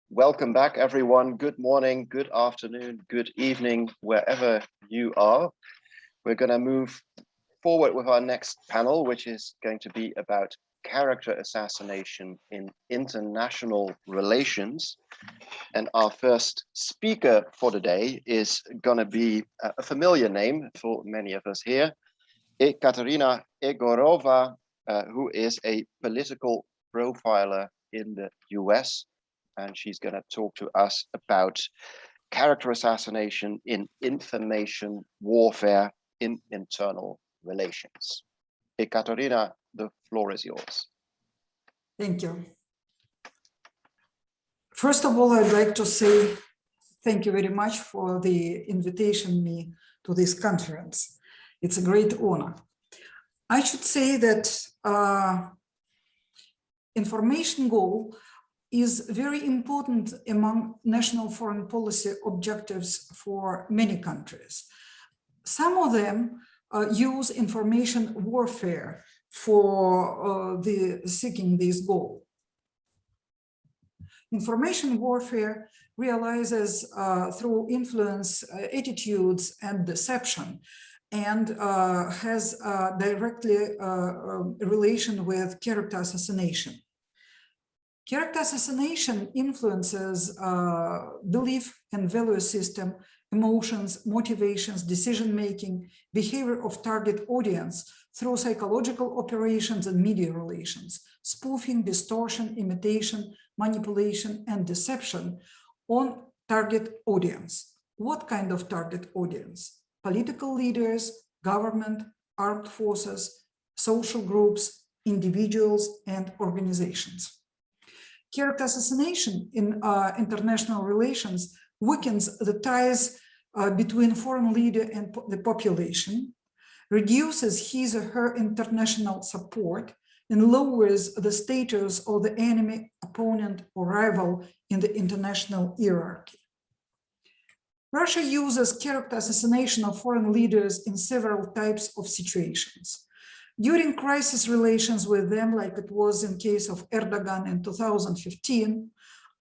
Welcome back, everyone. Good morning, good afternoon, good evening, wherever you are. We're going to move forward with our next panel, which is going to be about character assassination in international relations. And our first speaker for the day is going to be a familiar name for many of us here, Ekaterina Egorova, who is a political profiler in the US. And she's going to talk to us about character assassination in information warfare in internal relations. Ekaterina, the floor is yours. Thank you. First of all, I'd like to say thank you very much for the invitation me to this conference. It's a great honor. I should say that information goal is very important among national foreign policy objectives for many countries. Some of them use information warfare for seeking this goal. Information warfare realizes through influence, attitudes, and deception, and has directly relation with character assassination. Character assassination influences belief and value system, emotions, motivations, decision-making, behavior of target audience through psychological operations and media relations, spoofing, distortion, imitation, manipulation, and deception on target audience. What kind of target audience? Political leaders, government, armed forces, social groups, individuals, and organizations. Character assassination in international relations weakens the ties between foreign leader and the population, reduces his or her international support, and lowers the status of the enemy, opponent, or rival in the international hierarchy. Russia uses character assassination of foreign leaders in several types of situations. During crisis relations with them, like it was in case of Erdogan in 2015,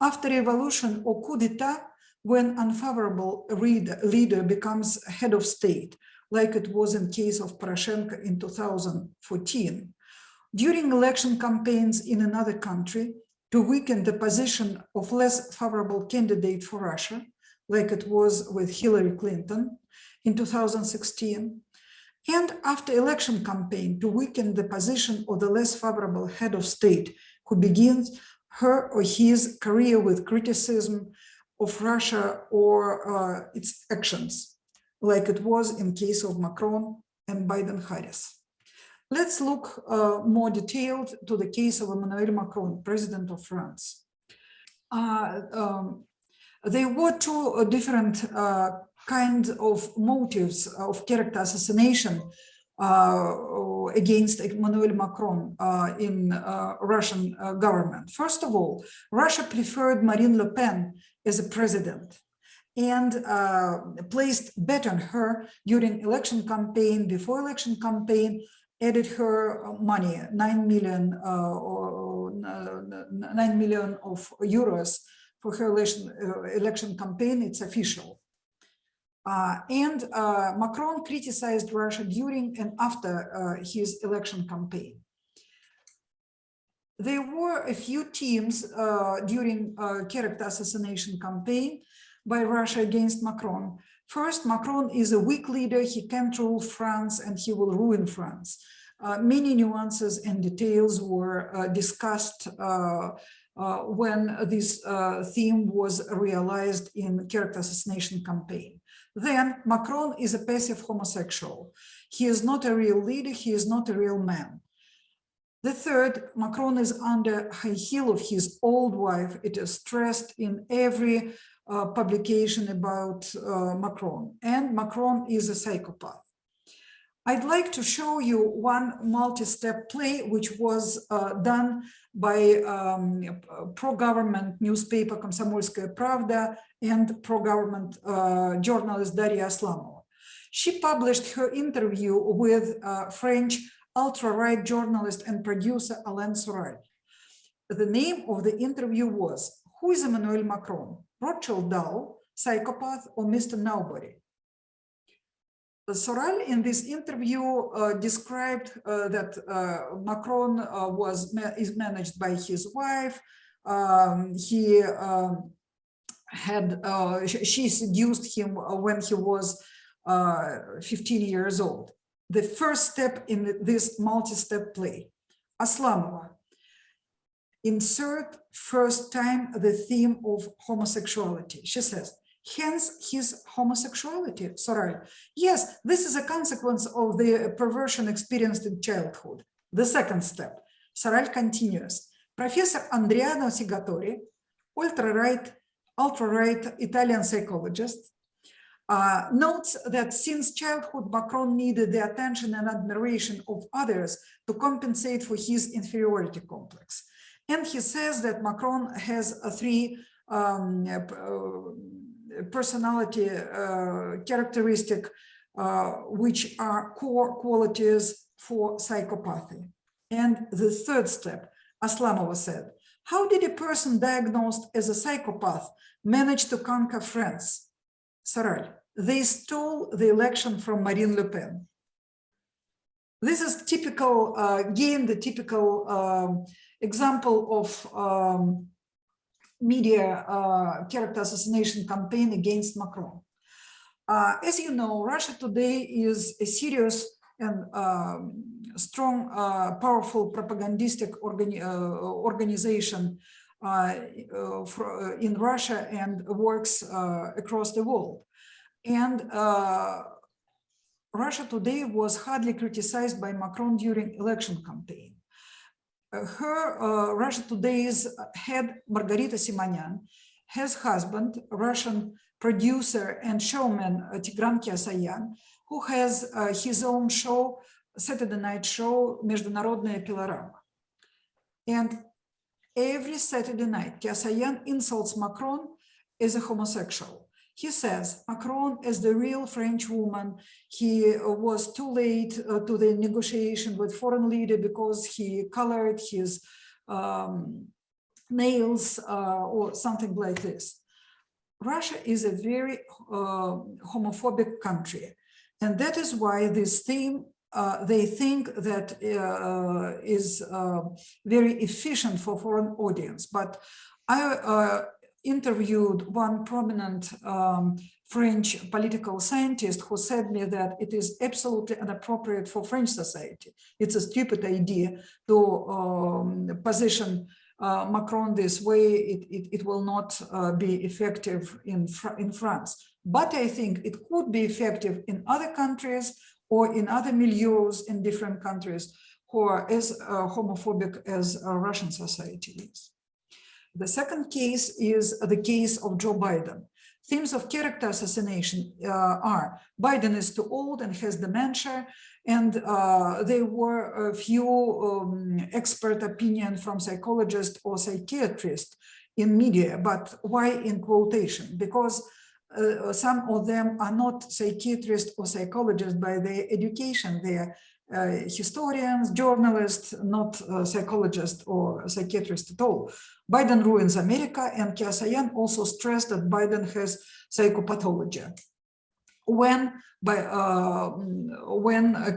after revolution or coup d'etat, when unfavorable leader becomes head of state, like it was in case of Poroshenko in 2014, during election campaigns in another country to weaken the position of less favorable candidate for Russia, like it was with Hillary Clinton in 2016, and after election campaign to weaken the position of the less favorable head of state who begins her or his career with criticism of Russia or its actions, like it was in case of Macron and Biden-Harris. Let's look more detailed to the case of Emmanuel Macron, president of France. There were two different kinds of motives of character assassination against Emmanuel Macron in Russian government. First of all, Russia preferred Marine Le Pen as a president and placed bet on her during election campaign, before election campaign, added her money, 9 million of euros for her election campaign. It's official. Macron criticized Russia during and after his election campaign. There were a few teams during character assassination campaign by Russia against Macron. First, Macron is a weak leader. He can't rule France and he will ruin France. Many nuances and details were discussed when this theme was realized in character assassination campaign. Then Macron is a passive homosexual. He is not a real leader. He is not a real man. The third, Macron is under high heel of his old wife. It is stressed in every publication about Macron. And Macron is a psychopath. I'd like to show you one multi-step play which was done by pro-government newspaper Komsomolskaya Pravda and pro-government journalist Daria Aslamova. She published her interview with French ultra-right journalist and producer Alain Soral. The name of the interview was, Who is Emmanuel Macron? Rothschild Dahl, psychopath, or Mr. Nobody? Sorel in this interview described that Macron is managed by his wife. She seduced him when he was 15 years old. The first step in this multi-step play. Aslamova. Insert first time the theme of homosexuality. She says, hence his homosexuality, Sorel. Yes, this is a consequence of the perversion experienced in childhood. The second step. Sorel continues. Professor Andriano Sigatori, ultra-right Italian psychologist, notes that since childhood, Macron needed the attention and admiration of others to compensate for his inferiority complex. And he says that Macron has three personality characteristics, which are core qualities for psychopathy. And the third step, Aslamova said, how did a person diagnosed as a psychopath manage to conquer France? Sorel, they stole the election from Marine Le Pen. This is typical, again, the typical example of media character assassination campaign against Macron. As you know, Russia Today is a serious and strong, powerful propagandistic organization in Russia and works across the world. And Russia Today was hardly criticized by Macron during election campaign. Russia Today's head, Margarita Simonyan, his husband, Russian producer and showman Tigran Keosayan, who has his own show, Saturday night show, Международная Пилорама. And every Saturday night, Keosayan insults Macron as a homosexual. He says Macron is the real French woman. He was too late to the negotiation with foreign leader because he colored his nails or something like this. Russia is a very homophobic country. And that is why this theme, they think that is very efficient for foreign audience. But I interviewed one prominent French political scientist who said me that it is absolutely inappropriate for French society. It's a stupid idea to position Macron this way. It will not be effective in France. But I think it could be effective in other countries or in other milieus in different countries who are as homophobic as Russian society is. The second case is the case of Joe Biden. Themes of character assassination are Biden is too old and has dementia, and there were a few expert opinion from psychologists or psychiatrists in media, but why in quotation? Because some of them are not psychiatrists or psychologists by their education. They are historians, journalists, not psychologists or psychiatrists at all. Biden ruins America, and Keosayan also stressed that Biden has psychopathology. When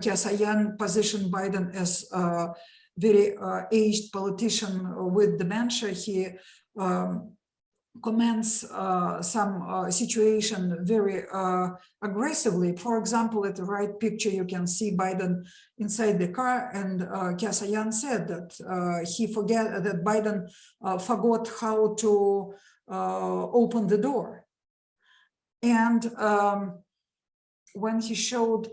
Keosayan positioned Biden as a very aged politician with dementia, he comments some situation very aggressively. For example, at the right picture, you can see Biden inside the car, and Keosayan said that that Biden forgot how to open the door. And when he showed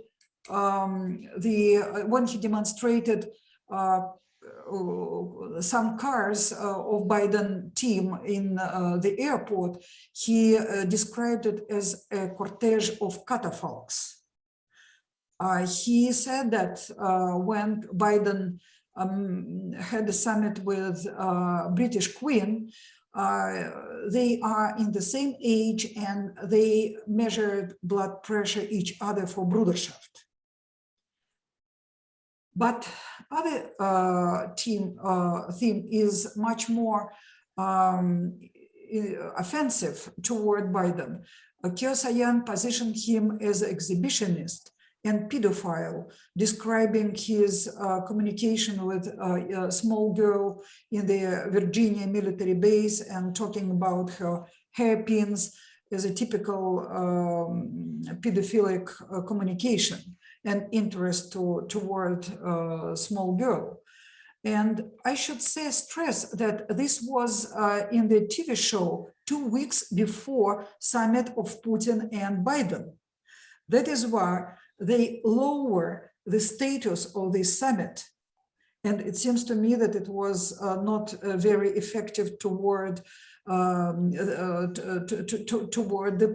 when he demonstrated some cars of Biden team in the airport, he described it as a cortege of catafalques. He said that when Biden had a summit with British Queen, they are in the same age and they measured blood pressure each other for Bruderschaft. But other theme is much more offensive toward Biden. Keosayan positioned him as an exhibitionist and pedophile, describing his communication with a small girl in the Virginia military base and talking about her hairpins as a typical pedophilic communication and interest toward a small girl. And I should stress that this was in the TV show 2 weeks before summit of Putin and Biden. That is why they lower the status of this summit. And it seems to me that it was not very effective toward the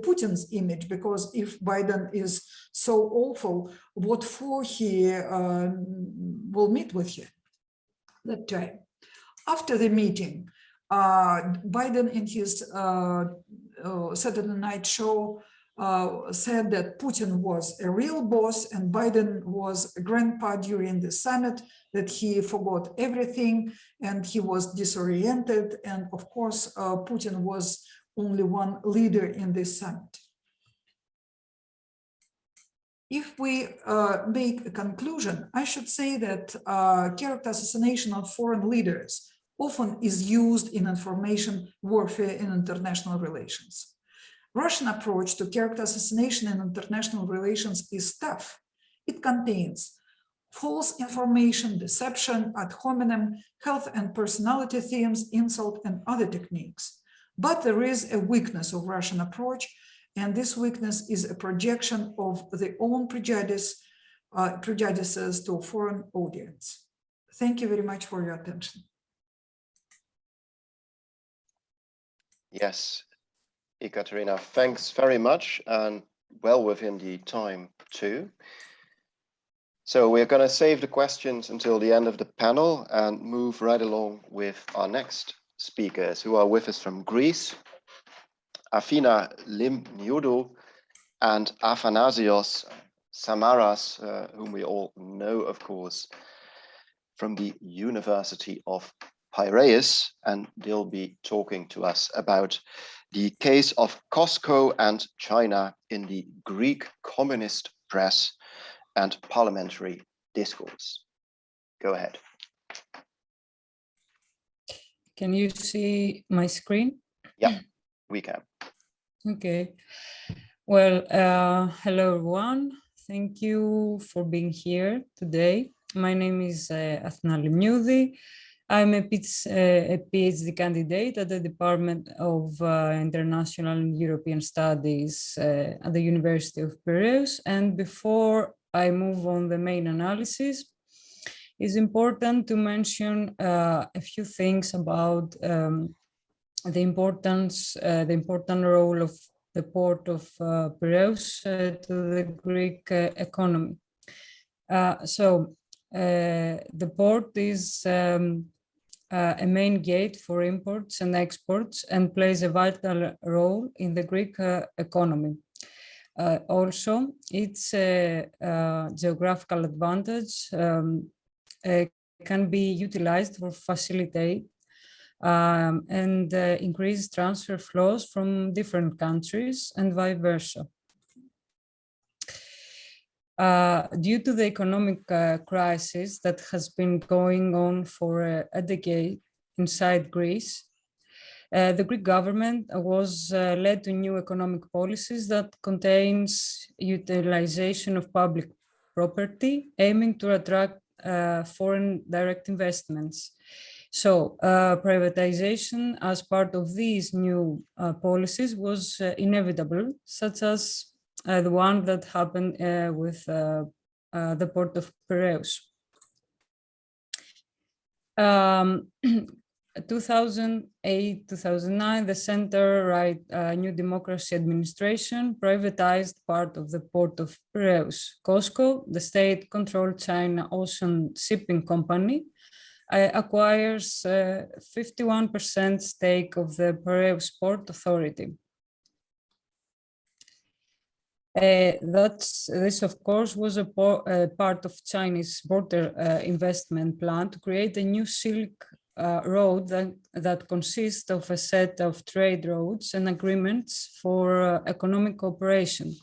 Putin's image, because if Biden is so awful, what for he will meet with him that time. After the meeting, Biden in his Saturday night show said that Putin was a real boss and Biden was a grandpa during the summit, that he forgot everything and he was disoriented. And of course, Putin was only one leader in this summit. If we make a conclusion, I should say that character assassination of foreign leaders often is used in information warfare in international relations. Russian approach to character assassination in international relations is tough. It contains false information, deception, ad hominem, health and personality themes, insult, and other techniques. But there is a weakness of Russian approach, and this weakness is a projection of their own prejudices to a foreign audience. Thank you very much for your attention. Yes, Ekaterina, thanks very much, and well within the time too. So we're going to save the questions until the end of the panel and move right along with our next speakers who are with us from Greece, Athina Limnioudi and Athanassios Samaras, whom we all know, of course, from the University of Piraeus, and they'll be talking to us about the case of Cosco and China in the Greek communist press and parliamentary discourse. Go ahead. Can you see my screen? Yeah, we can. Okay. Well, hello everyone. Thank you for being here today. My name is Athina Limnioudi. I'm a PhD candidate at the Department of International and European Studies at the University of Piraeus. And before I move on the main analysis, it's important to mention a few things about the important role of the port of Piraeus to the Greek economy. The port is a main gate for imports and exports and plays a vital role in the Greek economy. Also, its geographical advantage can be utilized for facilitate and increase transfer flows from different countries and vice versa. Due to the economic crisis that has been going on for a decade inside Greece, the Greek government was led to new economic policies that contains utilization of public property, aiming to attract foreign direct investments. So privatization as part of these new policies was inevitable, such as the one that happened with the port of Piraeus. 2008-2009, the center-right New Democracy administration privatized part of the port of Piraeus. Cosco, the state-controlled China ocean shipping company, acquires 51% stake of the Piraeus Port Authority. This, of course, was a part of Chinese border investment plan to create a new Silk road that consists of a set of trade routes and agreements for economic cooperation.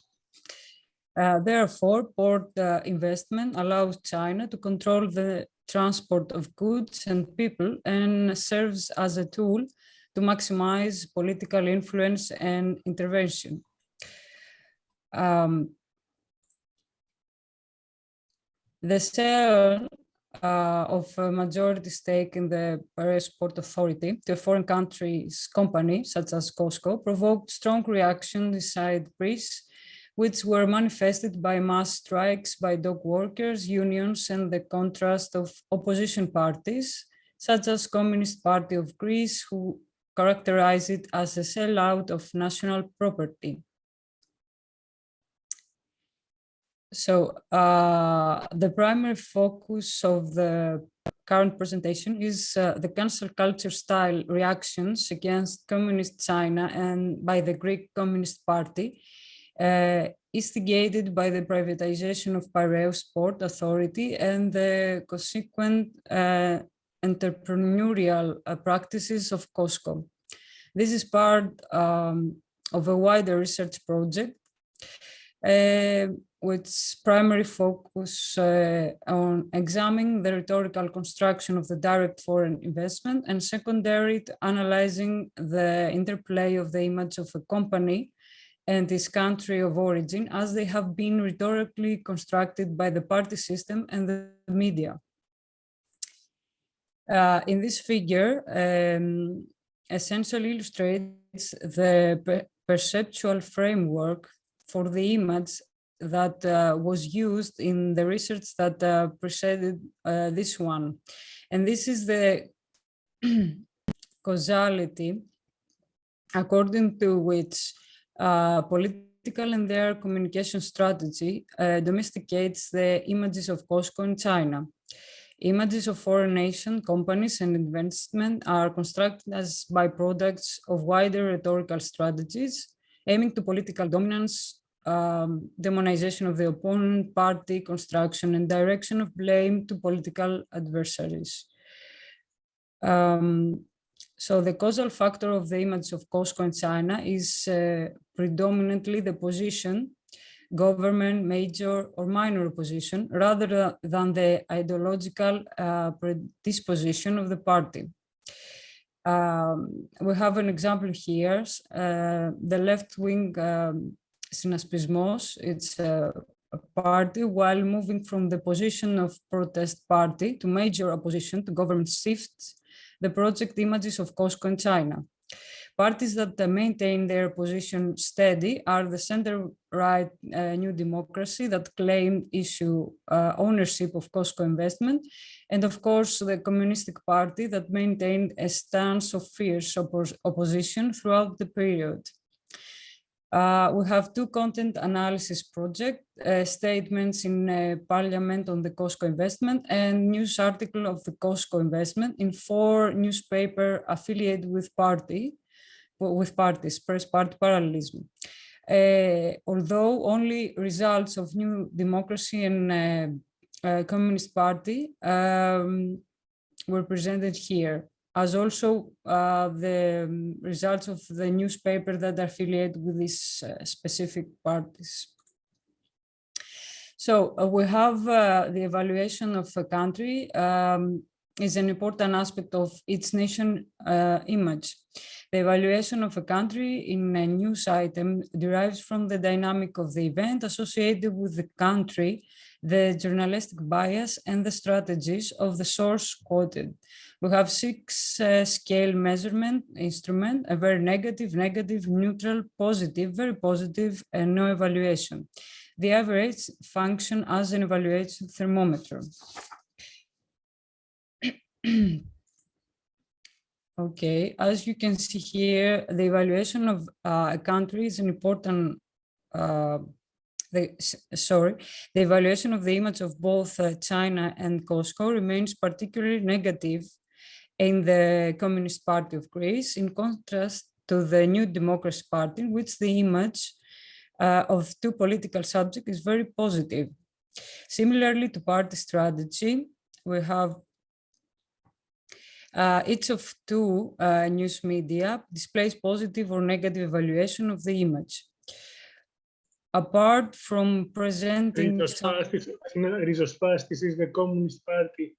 Therefore, port investment allows China to control the transport of goods and people and serves as a tool to maximize political influence and intervention. The sale of a majority stake in the Piraeus Port Authority to a foreign country's company, such as Cosco, provoked strong reaction inside Greece, which were manifested by mass strikes by dock workers, unions, and the contrast of opposition parties, such as Communist Party of Greece, who characterize it as a sellout of national property. So the primary focus of the current presentation is the cancel culture style reactions against communist China and by the Greek Communist Party, instigated by the privatization of Piraeus Port Authority and the consequent entrepreneurial practices of Cosco. This is part of a wider research project which primary focus on examining the rhetorical construction of the direct foreign investment, and secondary to analyzing the interplay of the image of a company and its country of origin as they have been rhetorically constructed by the party system and the media. In this figure, essentially illustrates the perceptual framework for the image that was used in the research that preceded this one. And this is the causality according to which political and their communication strategy domesticates the images of Cosco in China. Images of foreign nation, companies, and investment are constructed as byproducts of wider rhetorical strategies aiming to political dominance, demonization of the opponent party, construction and direction of blame to political adversaries. So the causal factor of the image of Cosco in China is predominantly the position, government, major or minor position, rather than the ideological predisposition of the party. We have an example here, the left-wing Synaspismos, it's a party, while moving from the position of protest party to major opposition to government shifts the project images of Cosco in China. Parties that maintain their position steady are the center-right New Democracy that claimed issue ownership of Cosco investment, and of course the Communistic Party that maintained a stance of fierce opposition throughout the period. We have two content analysis projects, statements in Parliament on the Cosco investment and news article of the Cosco investment in 4 newspapers affiliated with parties, press party parallelism. Although only results of New Democracy and Communist Party were presented here, as also the results of the newspaper that are affiliated with these specific parties. So we have the evaluation of a country is an important aspect of its nation image. The evaluation of a country in a news item derives from the dynamic of the event associated with the country, the journalistic bias, and the strategies of the source quoted. We have 6 scale measurement instruments, a very negative, negative, neutral, positive, very positive, and no evaluation. The average function as an evaluation thermometer. Okay, as you can see here, the evaluation of a country is an important, the evaluation of the image of both China and Cosco remains particularly negative in the Communist Party of Greece, in contrast to the New Democracy Party, in which the image of 2 political subjects is very positive. Similarly to party strategy, we have Each of two news media displays positive or negative evaluation of the image. Apart from presenting Ριζοσπάστης is the Communist Party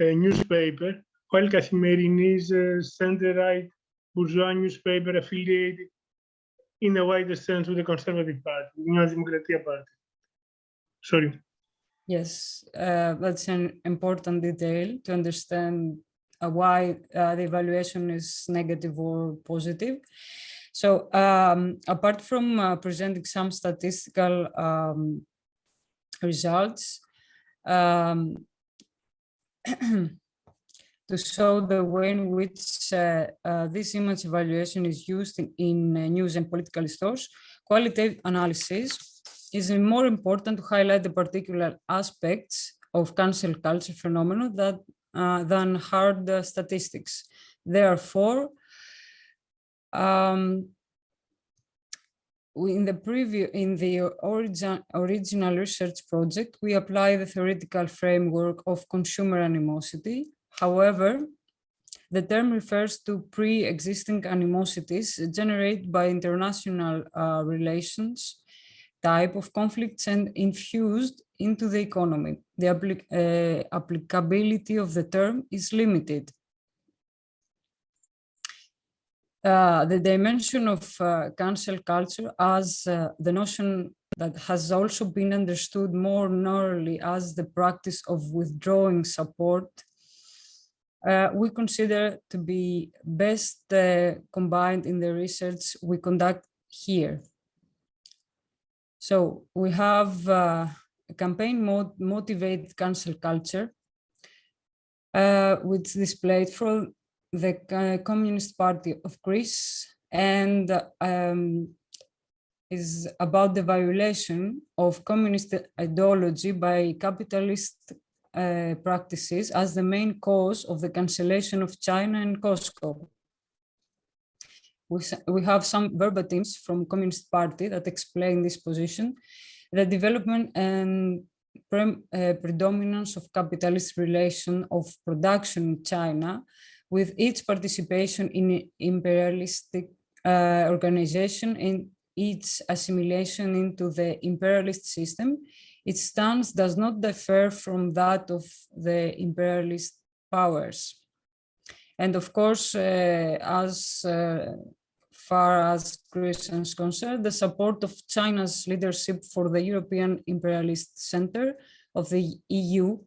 newspaper, while Καθημερινή is a center-right bourgeois newspaper affiliated in a wider sense with the Conservative Party, the Νέα Δημοκρατία Party. Sorry. Yes, that's an important detail to understand why the evaluation is negative or positive. So apart from presenting some statistical results to show the way in which this image evaluation is used in news and political discourse, qualitative analysis is more important to highlight the particular aspects of cancel culture phenomenon than hard statistics. Therefore, in the original research project, we apply the theoretical framework of consumer animosity. However, the term refers to pre-existing animosities generated by international relations, type of conflicts, and infused into the economy. The applicability of the term is limited. The dimension of cancel culture as the notion that has also been understood more narrowly as the practice of withdrawing support, we consider to be best combined in the research we conduct here. So we have a campaign motivated cancel culture, which displayed from the Communist Party of Greece, and is about the violation of communist ideology by capitalist practices as the main cause of the cancellation of China and Cosco. We have some verbatims from Communist Party that explain this position: the development and predominance of capitalist relation of production in China, with its participation in imperialistic organization and its assimilation into the imperialist system, its stance does not differ from that of the imperialist powers. And of course, as far as Greece is concerned, the support of China's leadership for the European Imperialist Center of the EU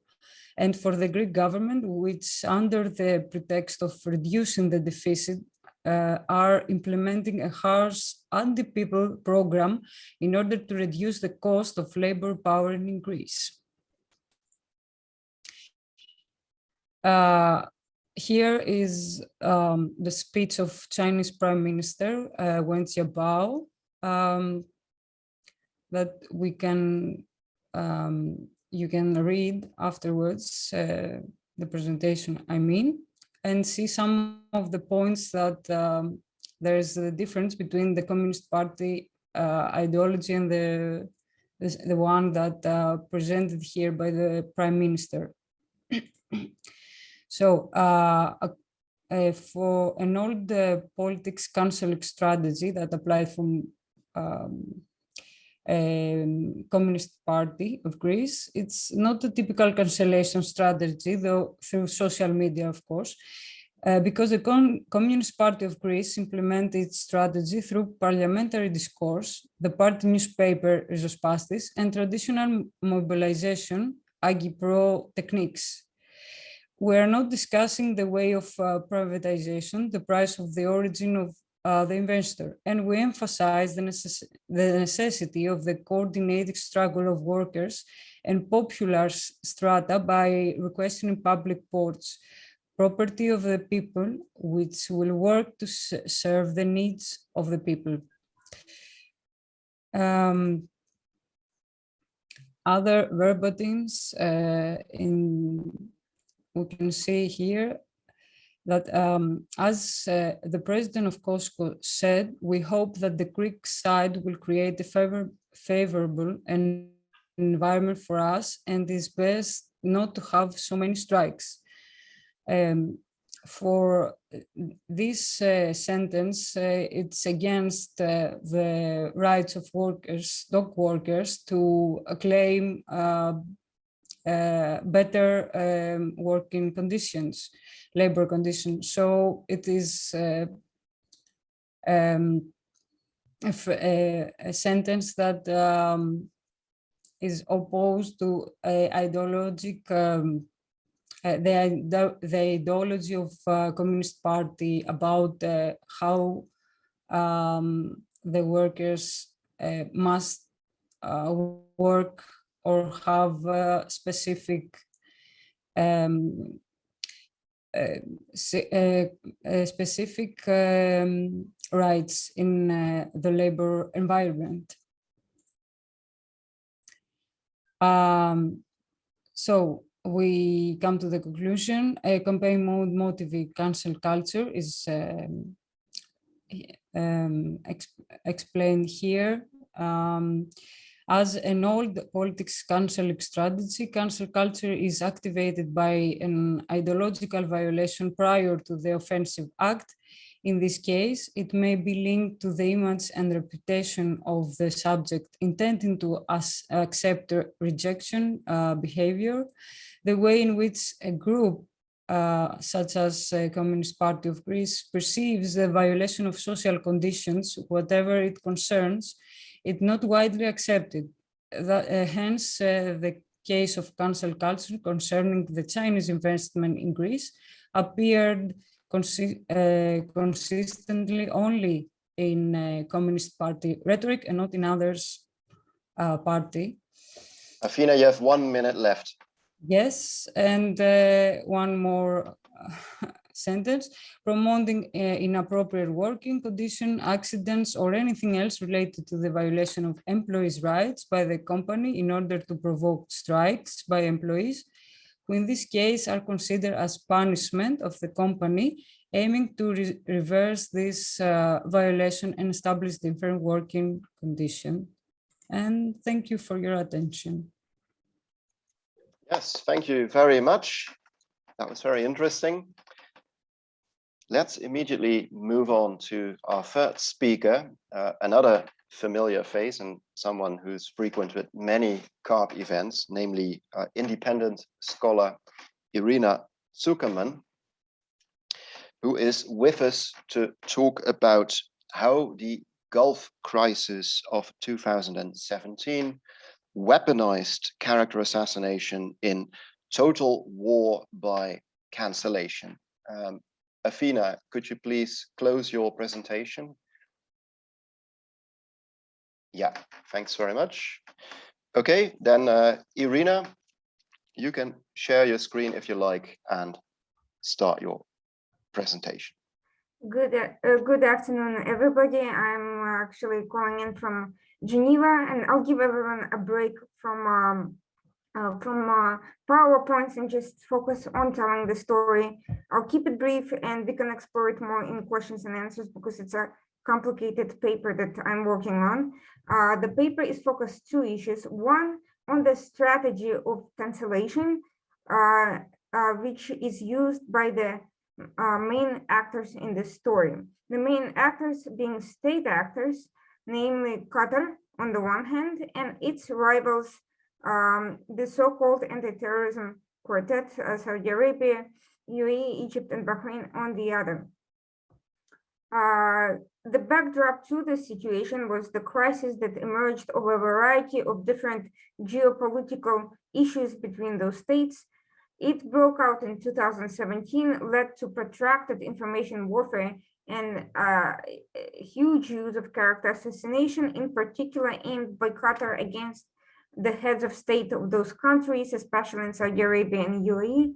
and for the Greek government, which under the pretext of reducing the deficit are implementing a harsh anti-people program in order to reduce the cost of labor power in Greece. Here is the speech of Chinese Prime Minister Wen Jiabao that we can you can read afterwards the presentation, I mean, and see some of the points that there is a difference between the Communist Party ideology and the one that presented here by the Prime Minister. So for an old politics cancelling strategy that applied from Communist Party of Greece, it's not a typical cancellation strategy, though through social media, of course, because the Communist Party of Greece implemented its strategy through parliamentary discourse, the party newspaper Ριζοσπάστης, and traditional mobilization, agipro techniques. We are not discussing the way of privatization, the price of the origin of the investor, and we emphasize the necessity of the coordinated struggle of workers and popular strata by requesting public ports, property of the people, which will work to serve the needs of the people. Other verbatims we can see here that as the president of Cosco said, we hope that the Greek side will create a favorable environment for us, and it's best not to have so many strikes. for this sentence, it's against the rights of workers, dock workers, to claim better working conditions, labor conditions. So it is a sentence that is opposed to ideological the ideology of Communist Party about how the workers must work or have specific rights in the labor environment. So we come to the conclusion: a campaign mode motive cancel culture is explained here as an old politics cancelling strategy. Cancel culture is activated by an ideological violation prior to the offensive act. In this case, it may be linked to the image and reputation of the subject intending to accept rejection behavior. The way in which a group such as the Communist Party of Greece perceives the violation of social conditions, whatever it concerns, is not widely accepted. Hence, the case of cancel culture concerning the Chinese investment in Greece appeared consistently only in Communist Party rhetoric and not in others' party. Athina, you have 1 minute left. Yes, and one more sentence: promoting inappropriate working condition, accidents, or anything else related to the violation of employees' rights by the company in order to provoke strikes by employees, who in this case are considered as punishment of the company, aiming to reverse this violation and establish different working condition. And thank you for your attention. Yes, thank you very much. That was very interesting. Let's immediately move on to our third speaker, another familiar face and someone who's frequented many CARP events, namely independent scholar Irina Tsukerman, who is with us to talk about how the Gulf crisis of 2017 weaponized character assassination in total war by cancellation. Athina, could you please close your presentation? Yeah, thanks very much. Okay, then Irina, you can share your screen if you like and start your presentation. Good afternoon, everybody. I'm actually calling in from Geneva, and I'll give everyone a break from PowerPoints and just focus on telling the story. I'll keep it brief, and we can explore it more in questions and answers because it's a complicated paper that I'm working on. The paper is focused two issues: one on the strategy of cancellation, which is used by the main actors in the story. The main actors being state actors, namely Qatar on the one hand, and its rivals, the so-called anti-terrorism quartet, Saudi Arabia, UAE, Egypt, and Bahrain on the other. The backdrop to the situation was the crisis that emerged over a variety of different geopolitical issues between those states. It broke out in 2017, led to protracted information warfare and huge use of character assassination, in particular aimed by Qatar against the heads of state of those countries, especially in Saudi Arabia and UAE.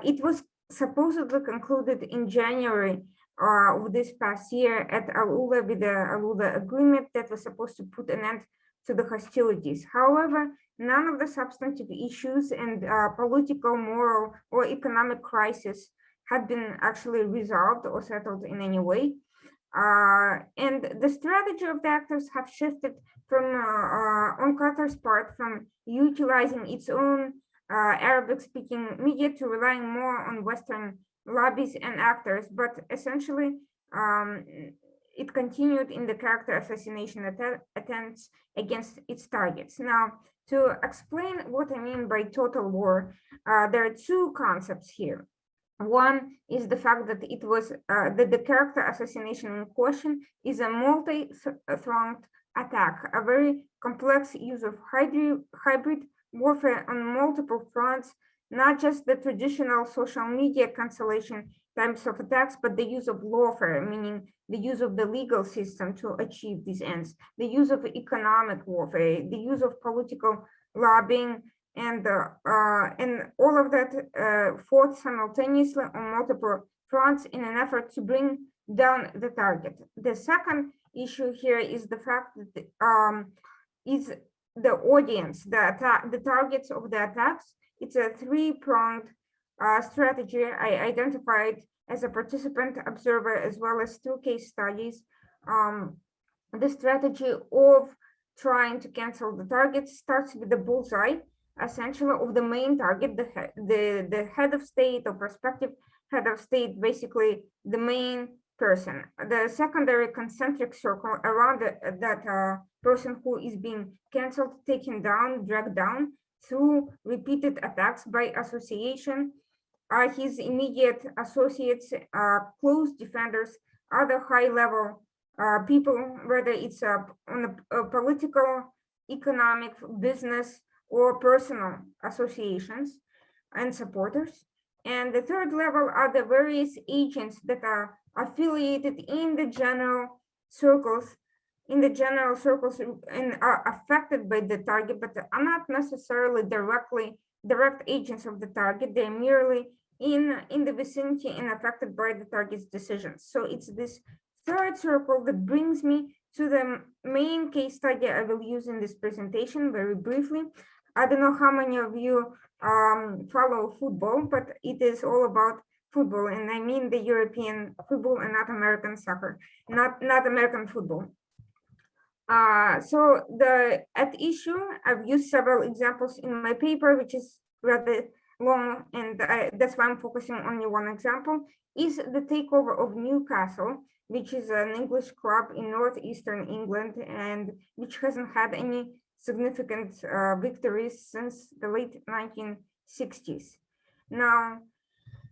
It was supposedly concluded in January of this past year at Al-Ula with the Al-Ula agreement that was supposed to put an end to the hostilities. However, none of the substantive issues and political, moral, or economic crisis had been actually resolved or settled in any way. And the strategy of the actors have shifted from, on Qatar's part, from utilizing its own Arabic-speaking media to relying more on Western lobbies and actors, but essentially it continued in the character assassination attempts against its targets. Now, to explain what I mean by total war, there are two concepts here. One is the fact that it was that the character assassination in question is a multi-pronged attack, a very complex use of hybrid warfare on multiple fronts, not just the traditional social media cancellation types of attacks, but the use of lawfare, meaning the use of the legal system to achieve these ends, the use of economic warfare, the use of political lobbying, and all of that fought simultaneously on multiple fronts in an effort to bring down the target. The second issue here is the fact that is the audience, the targets of the attacks. It's a three-pronged strategy. I identified as a participant observer as well as through case studies. The strategy of trying to cancel the target starts with the bullseye, essentially, of the main target, the head of state or prospective head of state, basically the main person. The secondary concentric circle around that person who is being canceled, taken down, dragged down through repeated attacks by association, his immediate associates, close defenders, other high-level people, whether it's on a political, economic, business, or personal associations and supporters. And the third level are the various agents that are affiliated in the general circles, and are affected by the target, but are not necessarily direct agents of the target. They're merely in the vicinity and affected by the target's decisions. So it's this third circle that brings me to the main case study I will use in this presentation very briefly. I don't know how many of you follow football, but it is all about football, and I mean the European football and not American soccer, not American football. So at issue, I've used several examples in my paper, which is rather long, and that's why I'm focusing on only one example, is the takeover of Newcastle, which is an English club in northeastern England, and which hasn't had any significant victories since the late 1960s. Now,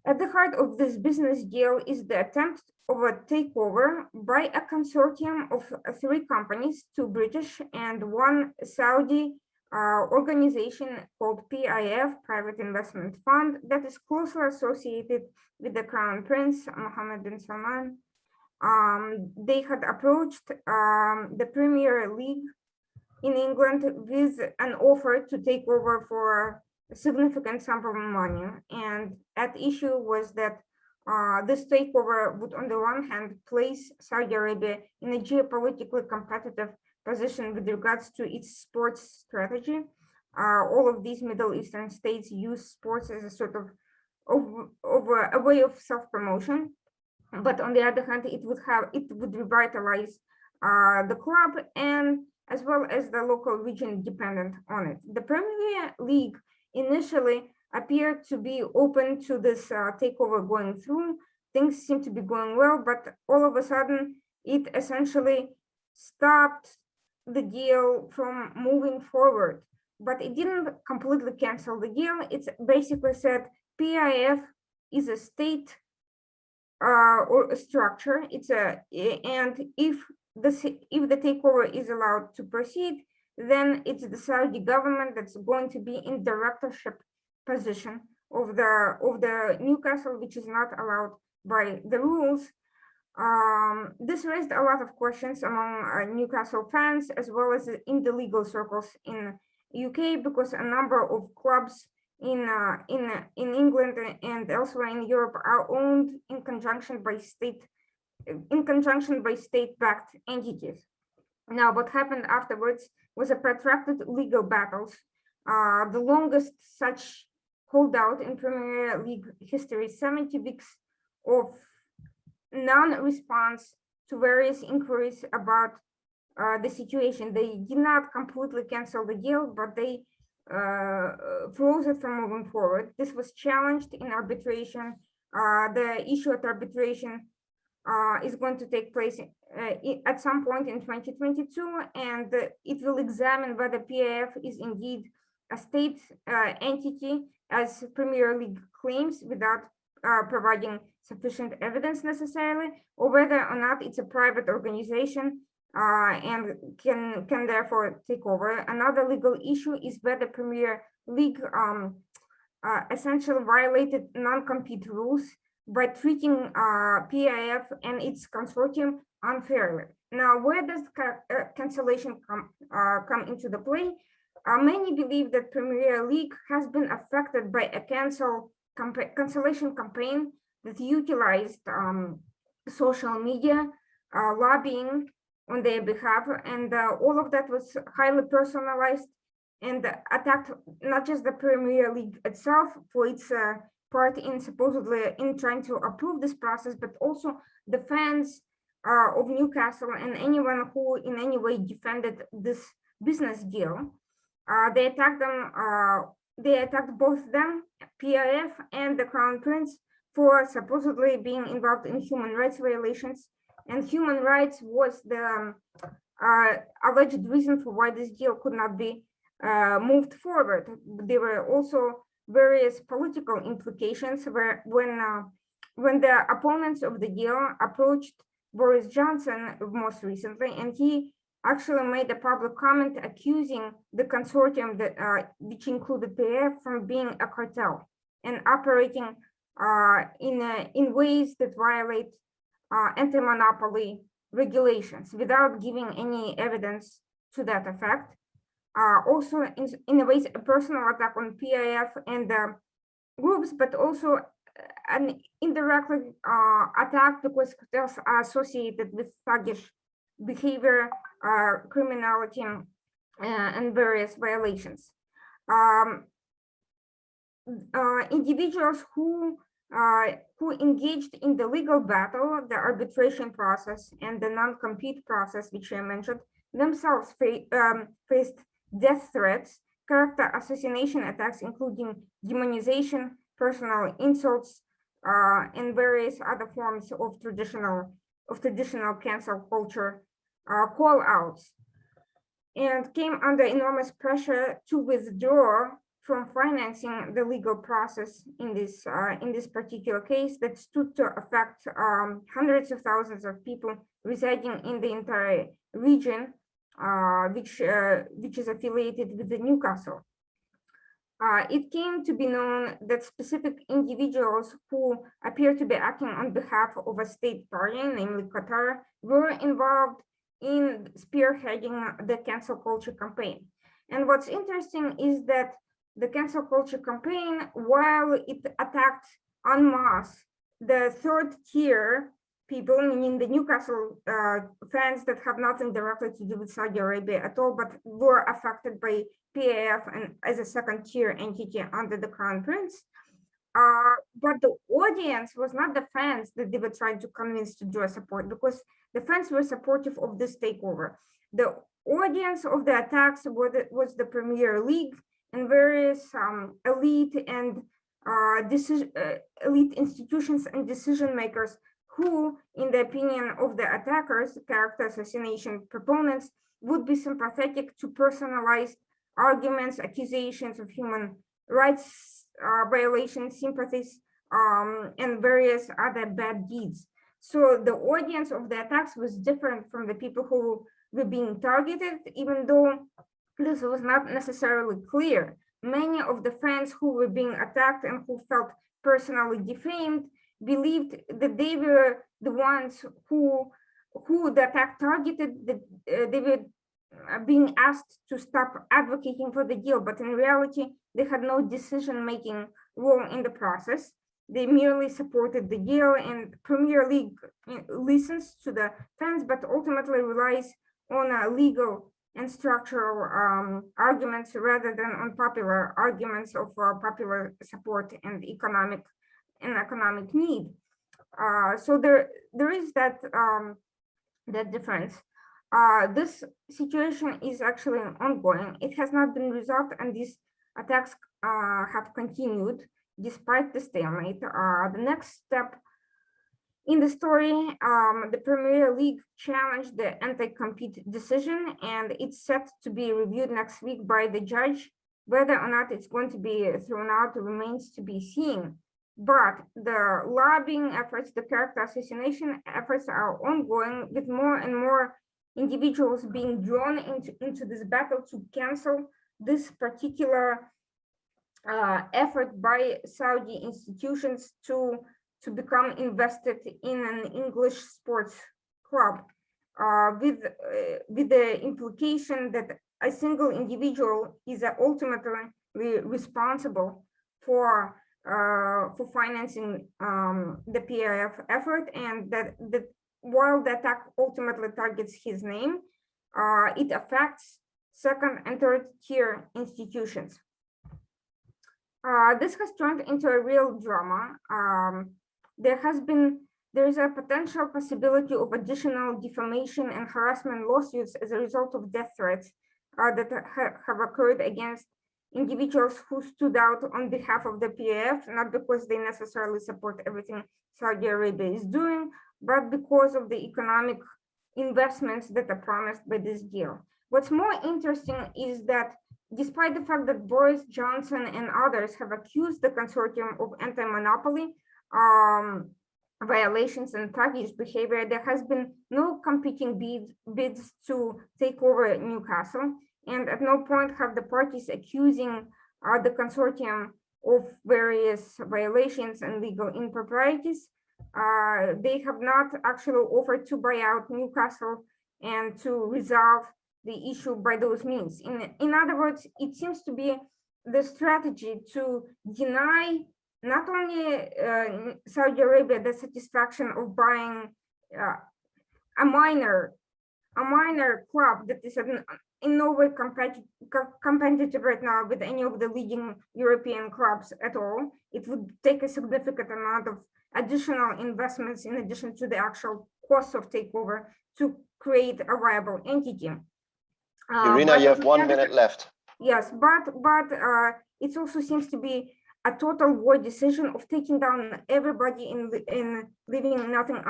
at the heart of this business deal is the attempt of a takeover by a consortium of 3 companies, 2 British and 1 Saudi organization called PIF, Private Investment Fund, that is closely associated with the Crown Prince, Mohammed bin Salman. They had approached the Premier League in England with an offer to take over for a significant sum of money. And at issue was that this takeover would, on the one hand, place Saudi Arabia in a geopolitically competitive position with regards to its sports strategy. All of these Middle Eastern states use sports as a sort of a way of self-promotion. But on the other hand, it would revitalize the club, and as well as the local region dependent on it. The Premier League initially appeared to be open to this takeover going through. Things seem to be going well, but all of a sudden, it essentially stopped the deal from moving forward. But it didn't completely cancel the deal. It basically said PIF is a state or a structure. And if the takeover is allowed to proceed, then it's the Saudi government that's going to be in directorship position of the Newcastle, which is not allowed by the rules. This raised a lot of questions among Newcastle fans, as well as in the legal circles in UK, because a number of clubs in England and elsewhere in Europe are owned in conjunction by state-backed entities. Now, what happened afterwards was a protracted legal battles, the longest such holdout in Premier League history, 70 weeks of non-response to various inquiries about the situation. They did not completely cancel the deal, but they froze it from moving forward. This was challenged in arbitration the issue at arbitration is going to take place at some point in 2022, and it will examine whether PIF is indeed a state entity, as Premier League claims, without providing sufficient evidence necessarily, or whether or not it's a private organization and can therefore take over. Another legal issue is whether Premier League essentially violated non-compete rules by treating PIF and its consortium unfairly. Now, where does cancellation come into the play? Many believe that Premier League has been affected by a cancellation campaign that utilized social media, lobbying on their behalf, and all of that was highly personalized and attacked not just the Premier League itself for its part in supposedly in trying to approve this process, but also the fans of Newcastle and anyone who in any way defended this business deal. They attacked them. They attacked both them, PIF and the Crown Prince, for supposedly being involved in human rights violations. And human rights was the alleged reason for why this deal could not be moved forward. There were also various political implications where when the opponents of the deal approached Boris Johnson most recently, and he actually made a public comment accusing the consortium that which included PIF from being a cartel and operating in ways that violate anti-monopoly regulations without giving any evidence to that effect. Also, in a way, a personal attack on PIF and the groups, but also an indirect attack because cartels are associated with thuggish behavior, criminality, and various violations. Individuals who engaged in the legal battle, the arbitration process, and the non-compete process, which I mentioned, themselves faced death threats, character assassination attacks, including demonization, personal insults, and various other forms of traditional cancel culture call-outs, and came under enormous pressure to withdraw from financing the legal process in this particular case that stood to affect hundreds of thousands of people residing in the entire region, which is affiliated with the Newcastle. It came to be known that specific individuals who appear to be acting on behalf of a state party, namely Qatar, were involved in spearheading the cancel culture campaign. And what's interesting is that the cancel culture campaign, while it attacked en masse the third tier people, meaning the Newcastle fans that have nothing directly to do with Saudi Arabia at all, but were affected by PIF and as a second tier entity under the Crown Prince. But the audience was not the fans that they were trying to convince to draw support, because the fans were supportive of this takeover. The audience of the attacks was the Premier League and various elite and elite institutions and decision makers who, in the opinion of the attackers, character assassination proponents, would be sympathetic to personalized arguments, accusations of human rights violations, sympathies, and various other bad deeds. So the audience of the attacks was different from the people who were being targeted, even though this was not necessarily clear. Many of the fans who were being attacked and who felt personally defamed believed that they were the ones who the attack targeted, that they were being asked to stop advocating for the deal, but in reality, they had no decision-making role in the process. They merely supported the deal, and Premier League listens to the fans, but ultimately relies on legal and structural arguments rather than on popular arguments of popular support and economic need. So there is that difference. This situation is actually ongoing. It has not been resolved, and these attacks have continued. despite the stalemate. The next step in the story, the Premier League challenged the anti-compete decision, and it's set to be reviewed next week by the judge. Whether or not it's going to be thrown out remains to be seen. But the lobbying efforts, the character assassination efforts are ongoing, with more and more individuals being drawn into this battle to cancel this particular effort by Saudi institutions to become invested in an English sports club, with the implication that a single individual is ultimately responsible for financing the PIF effort, and that while the attack ultimately targets his name, it affects second and third tier institutions. This has turned into a real drama. There is a potential possibility of additional defamation and harassment lawsuits as a result of death threats that have occurred against individuals who stood out on behalf of the PIF, not because they necessarily support everything Saudi Arabia is doing, but because of the economic investments that are promised by this deal. What's more interesting is that despite the fact that Boris Johnson and others have accused the consortium of anti-monopoly violations and thuggish behavior, there has been no competing bids to take over Newcastle. And at no point have the parties accusing the consortium of various violations and legal improprieties. They have not actually offered to buy out Newcastle and to resolve the issue by those means. In other words, it seems to be the strategy to deny not only Saudi Arabia the satisfaction of buying a minor club that is in no way competitive right now with any of the leading European clubs at all. It would take a significant amount of additional investments in addition to the actual cost of takeover to create a viable entity. Irina, you have 1 minute left. Yes, but it also seems to be a total war decision of taking down everybody in leaving nothing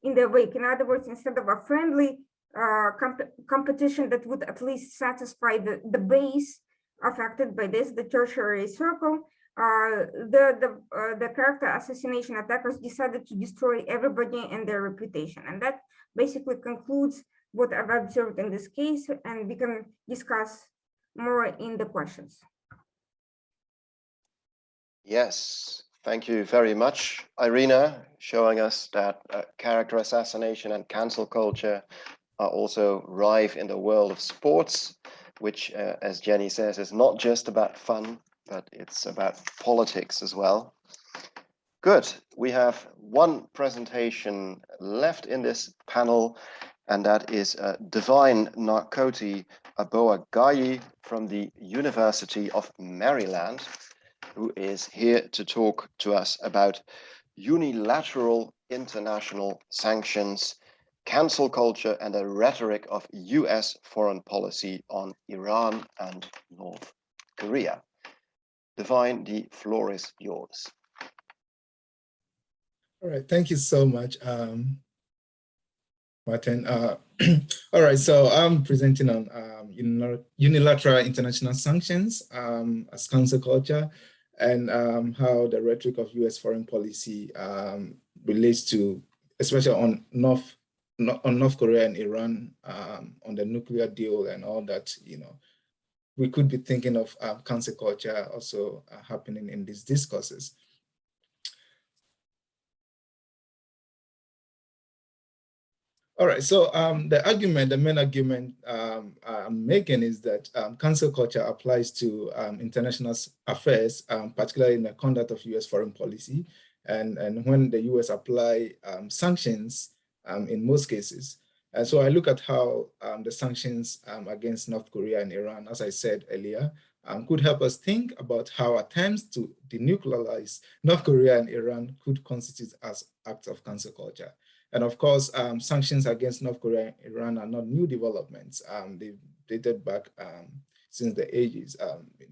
in their wake. In other words, instead of a friendly competition that would at least satisfy the base affected by this, the tertiary circle, the character assassination attackers decided to destroy everybody and their reputation. And that basically concludes what I've observed in this case, and we can discuss more in the questions. Yes, thank you very much, Irina, showing us that character assassination and cancel culture are also rife in the world of sports, which, as Jenny says, is not just about fun, but it's about politics as well. Good, we have one presentation left in this panel, and that is Divine Narkotey Aboagye from the University of Maryland, who is here to talk to us about unilateral international sanctions, cancel culture, and the rhetoric of US foreign policy on Iran and North Korea. Divine, the floor is yours. All right, thank you so much, Martin. All right, so I'm presenting on unilateral international sanctions as cancel culture, and how the rhetoric of US foreign policy relates to, especially on North Korea and Iran, on the nuclear deal and all that, you know, we could be thinking of cancel culture also happening in these discourses. All right, so the main argument I'm making is that cancel culture applies to international affairs, particularly in the conduct of US foreign policy, and when the US apply sanctions in most cases. And so I look at how the sanctions against North Korea and Iran, as I said earlier, could help us think about how attempts to denuclearize North Korea and Iran could constitute as acts of cancel culture. And of course, sanctions against North Korea and Iran are not new developments. They dated back since the ages,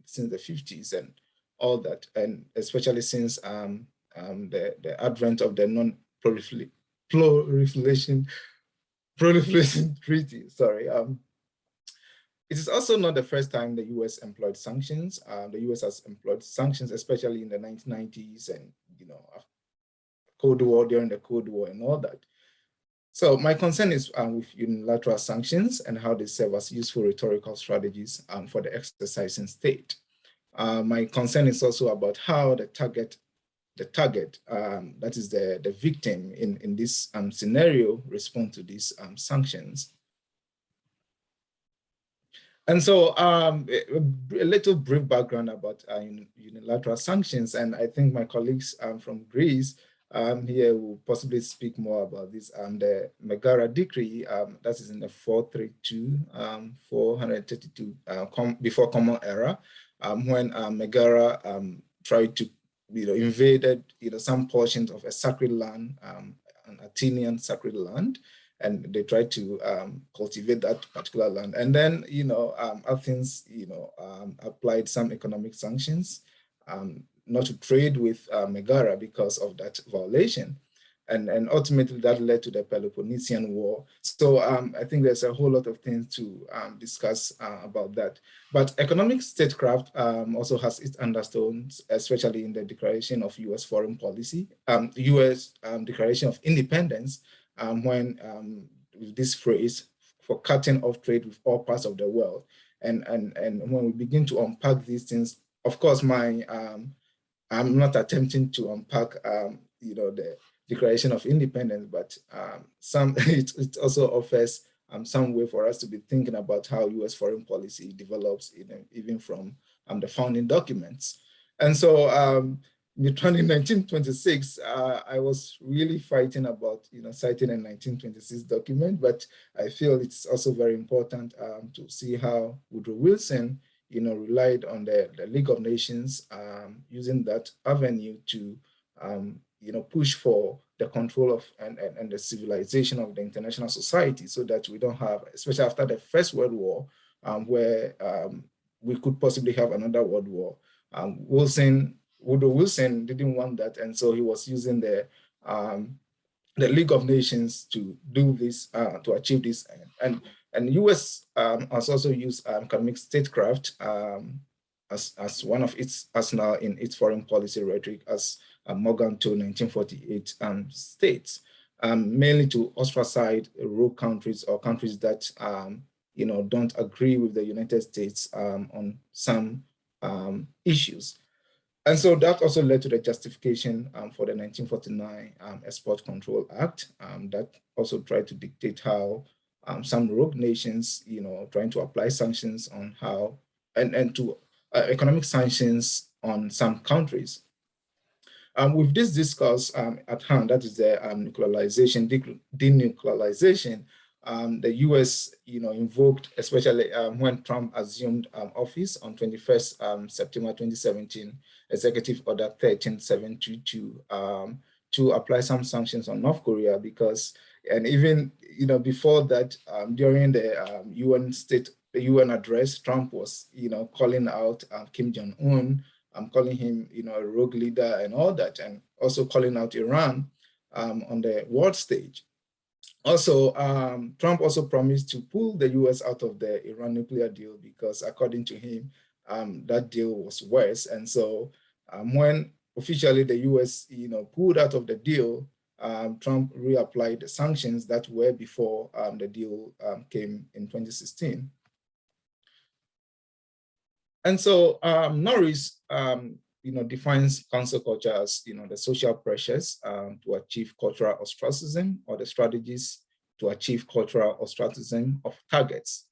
since the 50s. And all that, and especially since the advent of the non-proliferation treaty. Sorry. It is also not the first time the US employed sanctions. The US has employed sanctions, especially in the 1990s and, Cold War, during the Cold War and all that. So my concern is with unilateral sanctions and how they serve as useful rhetorical strategies for the exercising state. My concern is also about how the target, that is the victim in this scenario, respond to these sanctions. And so a little brief background about unilateral sanctions, and I think my colleagues from Greece here will possibly speak more about this. The Megara Decree, that is in the 432, 432 before Common Era, when Megara tried to, invaded, some portions of a sacred land, an Athenian sacred land, and they tried to cultivate that particular land. And then, Athens, applied some economic sanctions, not to trade with Megara because of that violation. And ultimately that led to the Peloponnesian War. So I think there's a whole lot of things to discuss about that. But economic statecraft also has its undertones, especially in the declaration of US foreign policy, US Declaration of Independence, when with this phrase for cutting off trade with all parts of the world. And when we begin to unpack these things, of course, I'm not attempting to unpack, the Declaration of Independence, but it also offers some way for us to be thinking about how US foreign policy develops, even from the founding documents. And so, in 1926, I was really fighting about, citing a 1926 document, but I feel it's also very important to see how Woodrow Wilson, relied on the League of Nations, using that avenue to, push for the control of and the civilization of the international society, so that we don't have, especially after the First World War, where we could possibly have another world war. Woodrow Wilson didn't want that, and so he was using the League of Nations to do this, to achieve this. And US has also used economic statecraft as one of its arsenal in its foreign policy rhetoric, as Morgan to 1948 states, mainly to ostracize rogue countries or countries that don't agree with the United States on some issues. And so that also led to the justification for the 1949 Export Control Act that also tried to dictate how some rogue nations, trying to apply sanctions on how, and to economic sanctions on some countries. With this discourse at hand, that is the denuclearization, the US, invoked, especially when Trump assumed office on 21st September 2017, Executive Order 13722, to apply some sanctions on North Korea, because, and even before that, during the UN address, Trump was calling out Kim Jong-un, calling him a rogue leader and all that, and also calling out Iran on the world stage. Also, Trump also promised to pull the US out of the Iran nuclear deal, because according to him, that deal was worse. And so when officially the US pulled out of the deal, Trump reapplied the sanctions that were before the deal came in 2016. And so Norris defines cancel culture as the social pressures to achieve cultural ostracism, or the strategies to achieve cultural ostracism of targets,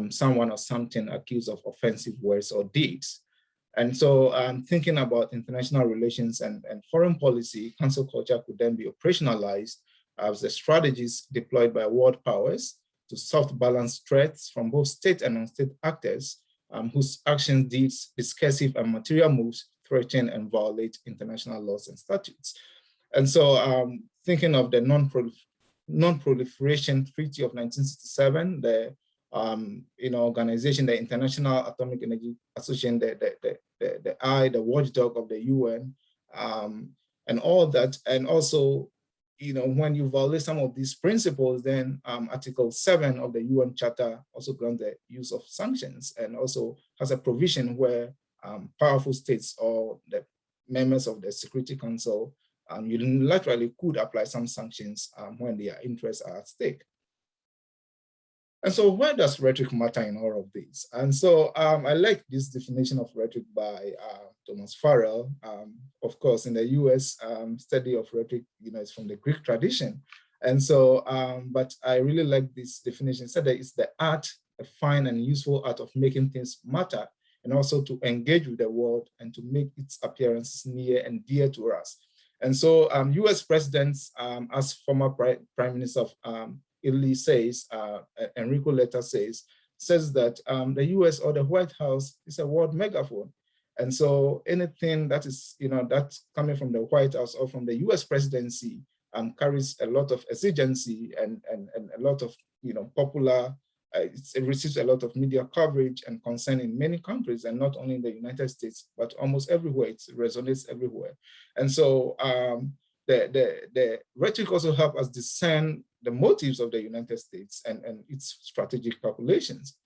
someone or something accused of offensive words or deeds. And so thinking about international relations and foreign policy, cancel culture could then be operationalized as the strategies deployed by world powers to soft balance threats from both state and non-state actors whose actions, deeds, discursive and material moves threaten and violate international laws and statutes. And so thinking of the Non-Proliferation Treaty of 1967, the organization, the International Atomic Energy Association, the the eye, the watchdog of the UN, and all that. And also, when you violate some of these principles, then Article 7 of the UN Charter also grants the use of sanctions, and also has a provision where powerful states or the members of the Security Council unilaterally could apply some sanctions when their interests are at stake. And so where does rhetoric matter in all of this? And so I like this definition of rhetoric by Thomas Farrell. Of course, in the US, study of rhetoric, is from the Greek tradition. And so, but I really like this definition. It said that it's the art, a fine and useful art of making things matter, and also to engage with the world and to make its appearances near and dear to us. And so US presidents, as former Prime Minister of Italy says, Enrico Letta says that the US or the White House is a world megaphone. And so anything that is, that's coming from the White House or from the US presidency carries a lot of exigency and a lot of, popular, it receives a lot of media coverage and concern in many countries, and not only in the United States, but almost everywhere. It resonates everywhere. And so the rhetoric also helps us discern the motives of the United States and its strategic calculations.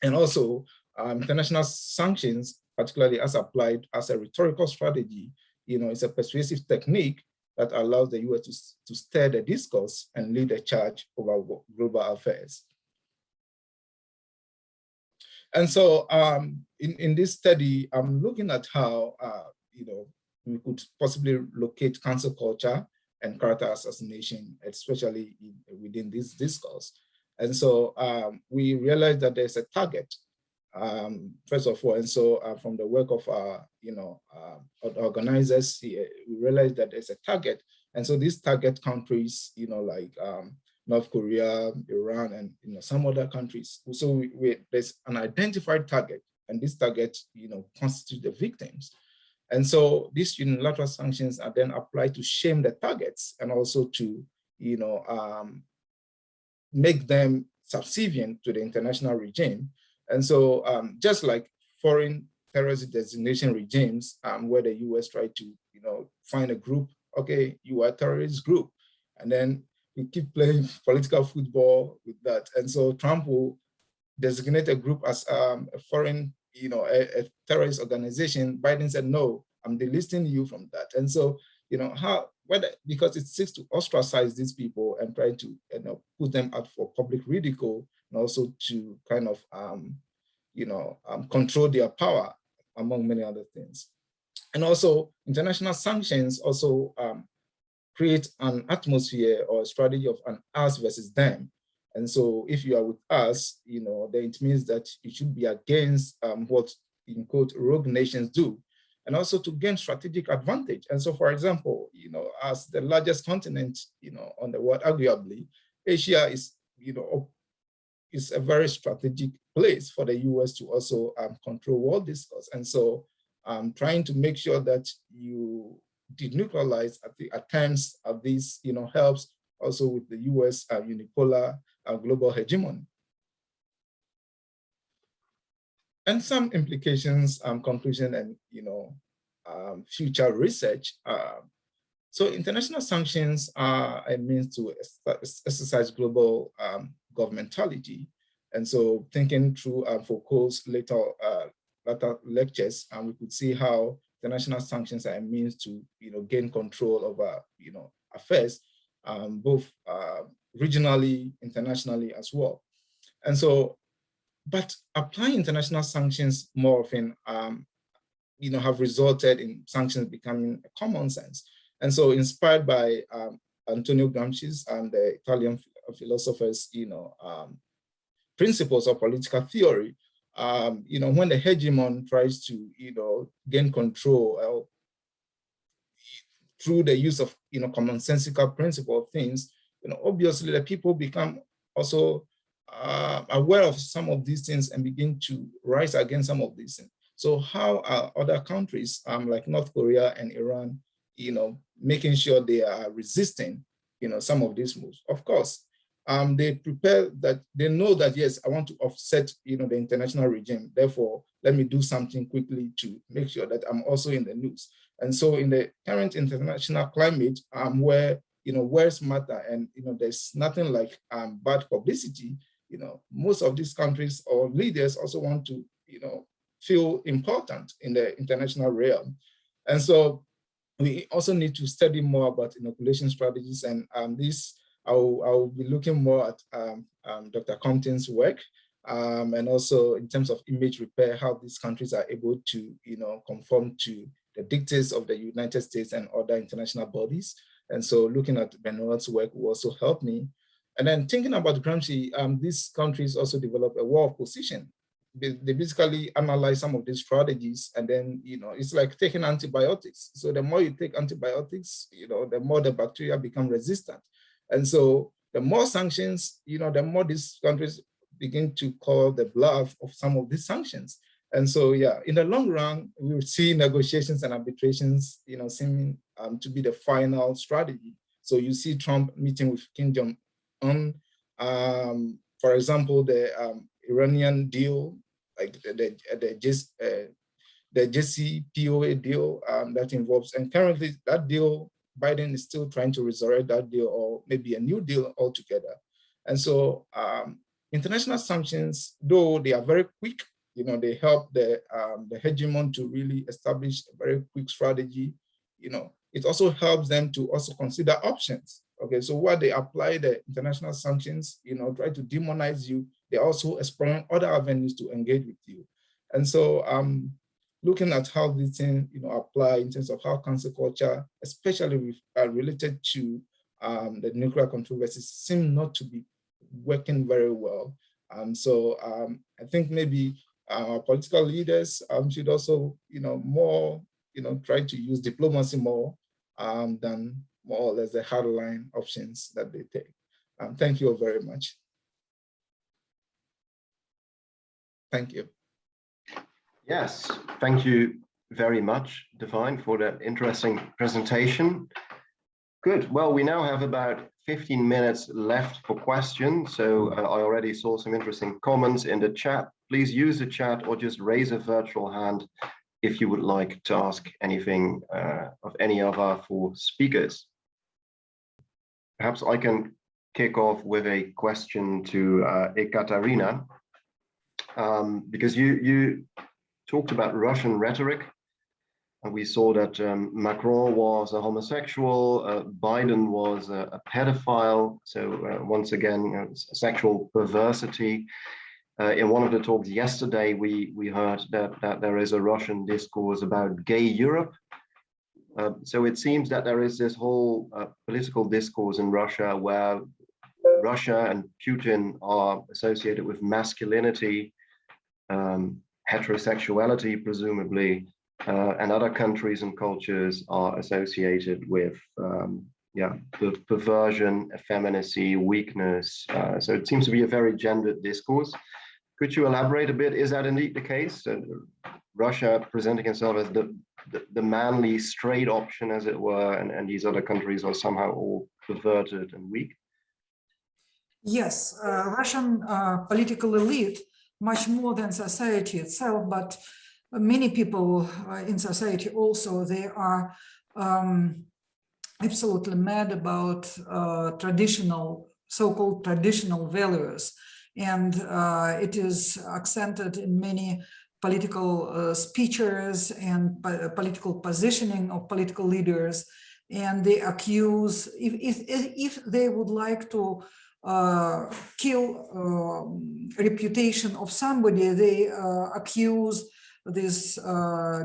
And also international sanctions, particularly as applied as a rhetorical strategy, it's a persuasive technique that allows the US to steer the discourse and lead the charge over global affairs. And so in this study, I'm looking at how, we could possibly locate cancel culture and character assassination, especially within this discourse. And so we realized that there's a target, first of all. And so from the work of organizers, we realized that there's a target. And so these target countries, like North Korea, Iran, and some other countries. So there's an identified target, and this target, constitute the victims. And so these unilateral sanctions are then applied to shame the targets and also to, make them subservient to the international regime. And so just like foreign terrorist designation regimes, where the US tried to, find a group, okay, you are a terrorist group, and then we keep playing political football with that. And so Trump will designate a group as a foreign, a terrorist organization. Biden said, no, I'm delisting you from that. And so, because it seeks to ostracize these people and try to put them out for public ridicule, and also to kind of, control their power, among many other things. And also international sanctions also create an atmosphere or a strategy of an us versus them. And so if you are with us, then it means that you should be against what, in quote, rogue nations do, and also to gain strategic advantage. And so, for example, as the largest continent, on the world, arguably, Asia is, is a very strategic place for the US to also control world discourse. And so trying to make sure that you denuclearize at the attempts of these, helps also with the US unipolar global hegemony. And some implications, conclusion, and future research. So international sanctions are a means to exercise global governmentality. And so thinking through Foucault's later lectures, we could see how international sanctions are a means to gain control over affairs, both regionally, internationally as well. And so, but applying international sanctions more often, have resulted in sanctions becoming a common sense. And so, inspired by Antonio Gramsci's and the Italian philosophers, principles of political theory, when the hegemon tries to, gain control through the use of, commonsensical principle of things, obviously the people become also aware of some of these things and begin to rise against some of these things. So how are other countries like North Korea and Iran, making sure they are resisting, some of these moves? Of course, they prepare that they know that, yes, I want to offset, the international regime. Therefore, let me do something quickly to make sure that I'm also in the news. And so in the current international climate, where, words matter and, there's nothing like bad publicity, most of these countries or leaders also want to, feel important in the international realm. And so we also need to study more about inoculation strategies, and I'll be looking more at Dr. Compton's work, and also in terms of image repair, how these countries are able to, conform to the dictates of the United States and other international bodies. And so looking at Benoit's work will also help me. And then thinking about Gramsci, these countries also develop a war of position. They basically analyze some of these strategies, and then, it's like taking antibiotics. So the more you take antibiotics, the more the bacteria become resistant. And so the more sanctions, the more these countries begin to call the bluff of some of these sanctions. And so, yeah, in the long run, we will see negotiations and arbitrations, seeming to be the final strategy. So you see Trump meeting with Kim Jong-un, for example, the Iranian deal, like the JCPOA deal that involves, and currently that deal, Biden is still trying to resurrect that deal, or maybe a new deal altogether. And so international sanctions, though they are very quick, they help the hegemon to really establish a very quick strategy. It also helps them to also consider options. Okay, so while they apply the international sanctions, try to demonize you, they're also exploring other avenues to engage with you. And so looking at how these things, apply in terms of how cancel culture, especially with, related to the nuclear controversies, seem not to be working very well. So I think maybe our political leaders should also, more, try to use diplomacy more than more or less the hardline options that they take. Thank you all very much. Thank you. Yes, thank you very much, Divine, for that interesting presentation. Good. Well, we now have about 15 minutes left for questions. So I already saw some interesting comments in the chat. Please use the chat or just raise a virtual hand if you would like to ask anything of any of our four speakers. Perhaps I can kick off with a question to Ekaterina, because you talked about Russian rhetoric. And we saw that Macron was a homosexual, Biden was a pedophile. So once again, sexual perversity. In one of the talks yesterday, we heard that there is a Russian discourse about gay Europe. So it seems that there is this whole political discourse in Russia where Russia and Putin are associated with masculinity, heterosexuality, presumably, and other countries and cultures are associated with with perversion, effeminacy, weakness. So it seems to be a very gendered discourse. Could you elaborate a bit? Is that indeed the case? Russia presenting itself as the manly, straight option, as it were, and these other countries are somehow all perverted and weak? Yes, Russian political elite, much more than society itself, but many people in society also, they are absolutely mad about traditional, so-called traditional values. And it is accented in many political speeches and political positioning of political leaders. And they accuse, if they would like to kill reputation of somebody, they accuse these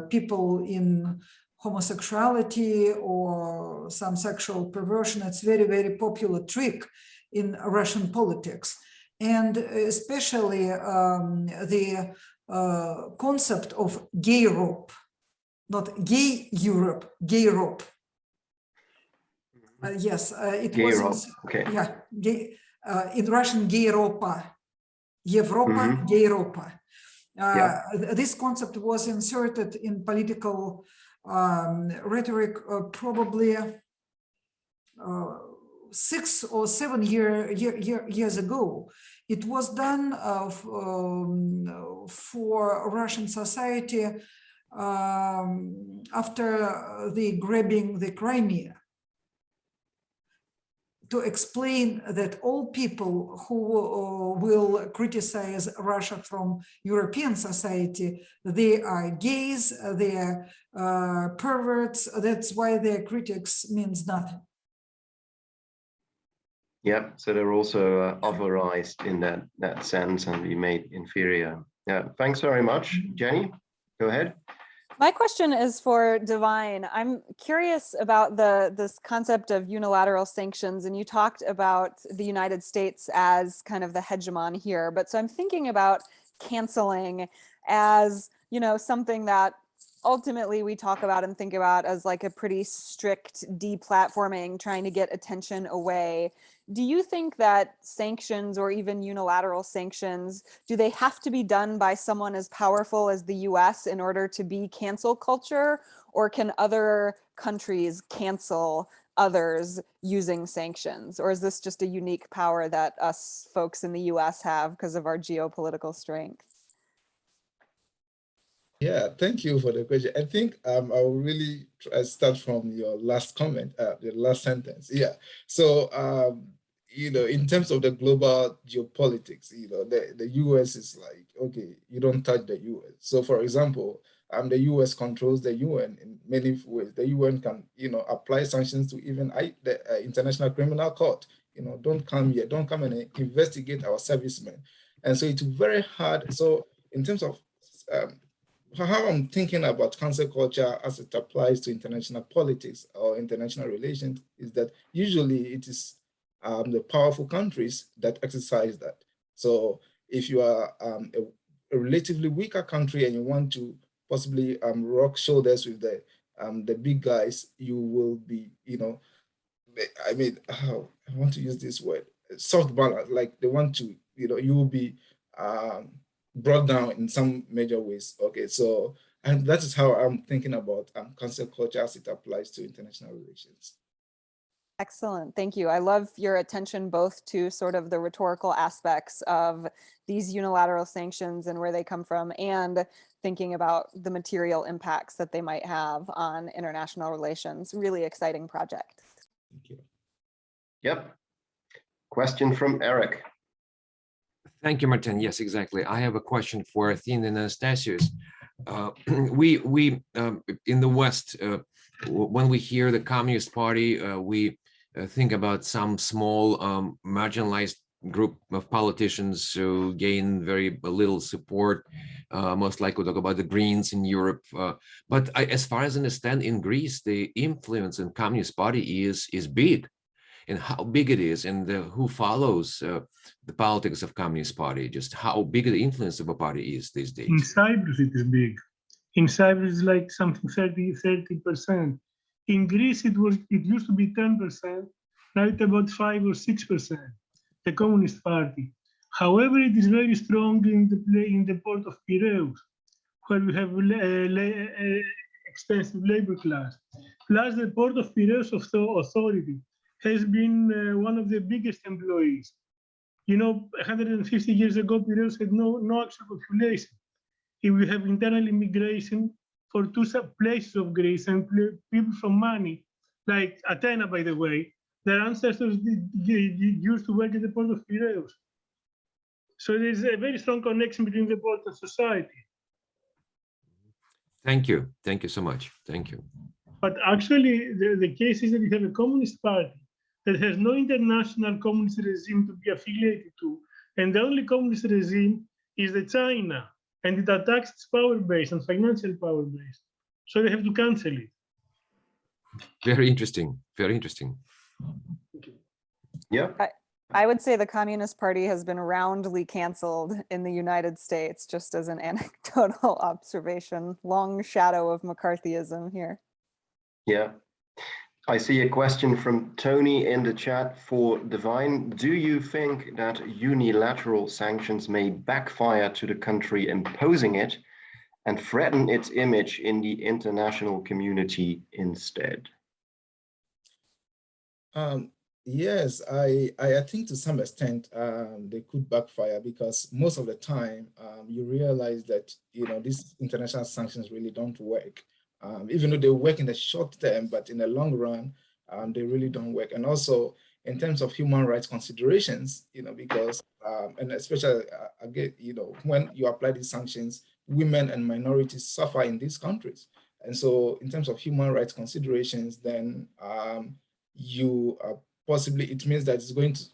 people in homosexuality or some sexual perversion. It's very, very popular trick in Russian politics. And especially the concept of gay Europe, not gay Europe, gay Europe. Yes, it was, okay. Yeah, gay, in Russian, gay Europa, Europa, gay Europa. This concept was inserted in political rhetoric probably 6 or 7 years ago. It was done for Russian society after the grabbing the Crimea, to explain that all people who will criticize Russia from European society, they are gays, they are perverts. That's why their critics means nothing. Yeah, so they're also otherized in that sense and be made inferior. Yeah, thanks very much. Jenny, go ahead. My question is for Divine. I'm curious about this concept of unilateral sanctions, and you talked about the United States as kind of the hegemon here. But so I'm thinking about canceling as, you know, something that ultimately we talk about and think about as like a pretty strict deplatforming, trying to get attention away. Do you think that sanctions, or even unilateral sanctions, do they have to be done by someone as powerful as the US in order to be cancel culture? Or can other countries cancel others using sanctions? Or is this just a unique power that us folks in the US have because of our geopolitical strength? Yeah, thank you for the question. I think I will really start from your last comment, the last sentence. Yeah. So, you know, in terms of the global geopolitics, you know, the US is like, okay, you don't touch the US. So, for example, the US controls the UN in many ways. The UN can, you know, apply sanctions to even the International Criminal Court. You know, don't come here, don't come and investigate our servicemen. And so it's very hard. So, in terms of how I'm thinking about cancel culture as it applies to international politics or international relations is that usually it is the powerful countries that exercise that. So if you are a relatively weaker country and you want to possibly rub shoulders with the big guys, you will be, you know, I mean, I want to use this word, soft balance, like they want to, you know, you will be brought down in some major ways. Okay, so, and that is how I'm thinking about cancel culture as it applies to international relations. Excellent, thank you. I love your attention both to sort of the rhetorical aspects of these unilateral sanctions and where they come from, and thinking about the material impacts that they might have on international relations. Really exciting project. Thank you. Yep. Question from Eric. Thank you, Martin. Yes, exactly. I have a question for Athena and Athanassios. We in the West, when we hear the Communist Party, we think about some small marginalized group of politicians who gain very little support. Most likely talk about the Greens in Europe. But as far as I understand, in Greece, the influence in Communist Party is big. And how big it is, and who follows the politics of Communist Party, just how big the influence of a party is these days. In Cyprus, it is big. In Cyprus, it's like something 30%. In Greece, it used to be 10%. Now it's about 5 or 6%. The Communist Party. However, it is very strong in the port of Piraeus, where we have extensive labor class. Plus, the port of Piraeus authority has been one of the biggest employees. You know, 150 years ago, Piraeus had no actual population. If we have internal immigration for two places of Greece and people from money, like Athena, by the way, their ancestors used to work at the port of Piraeus. So there's a very strong connection between the port and society. Thank you. Thank you so much. Thank you. But actually, the case is that you have a Communist Party that has no international communist regime to be affiliated to. And the only communist regime is the China, and it attacks its power base and financial power base. So they have to cancel it. Very interesting. Very interesting. Yeah. I would say the Communist Party has been roundly canceled in the United States, just as an anecdotal observation. Long shadow of McCarthyism here. Yeah. I see a question from Tony in the chat for Divine. Do you think that unilateral sanctions may backfire to the country imposing it and threaten its image in the international community instead? Yes, I think to some extent they could backfire, because most of the time you realize that these international sanctions really don't work, even though they work in the short term, but in the long run they really don't work. And also in terms of human rights considerations, because and especially again, when you apply these sanctions, women and minorities suffer in these countries, and so in terms of human rights considerations, then you possibly it means that it's going to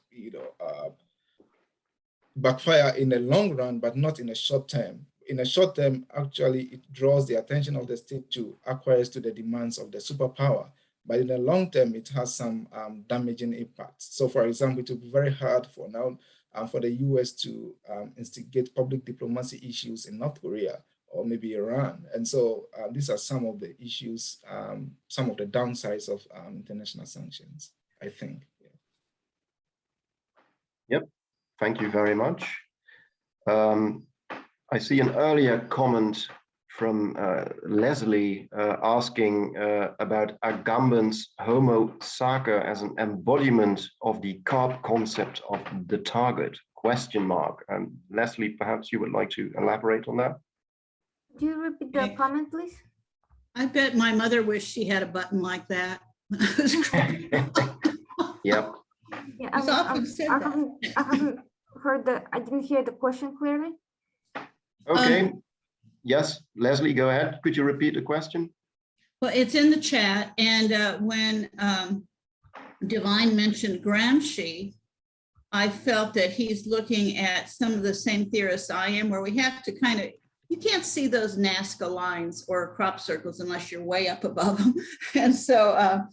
backfire in the long run, but not in the short term. In the short term, actually, it draws the attention of the state to acquiesce to the demands of the superpower. But in the long term, it has some damaging impacts. So, for example, it will be very hard for now for the US to instigate public diplomacy issues in North Korea or maybe Iran. And so these are some of the issues, some of the downsides of international sanctions, I think. Yeah. Yep, thank you very much. I see an earlier comment from Leslie asking about Agamben's Homo sacer as an embodiment of the CARP concept of the target, ? Leslie, perhaps you would like to elaborate on that? Do you repeat the comment, please? I bet my mother wished she had a button like that. Yep. Yeah, It's often said I that. haven't heard I didn't hear the question clearly. Okay. Yes, Leslie, go ahead. Could you repeat the question? Well, it's in the chat, and when Divine mentioned Gramsci, I felt that he's looking at some of the same theorists I am, where we have to kind of, you can't see those Nazca lines or crop circles unless you're way up above them. And so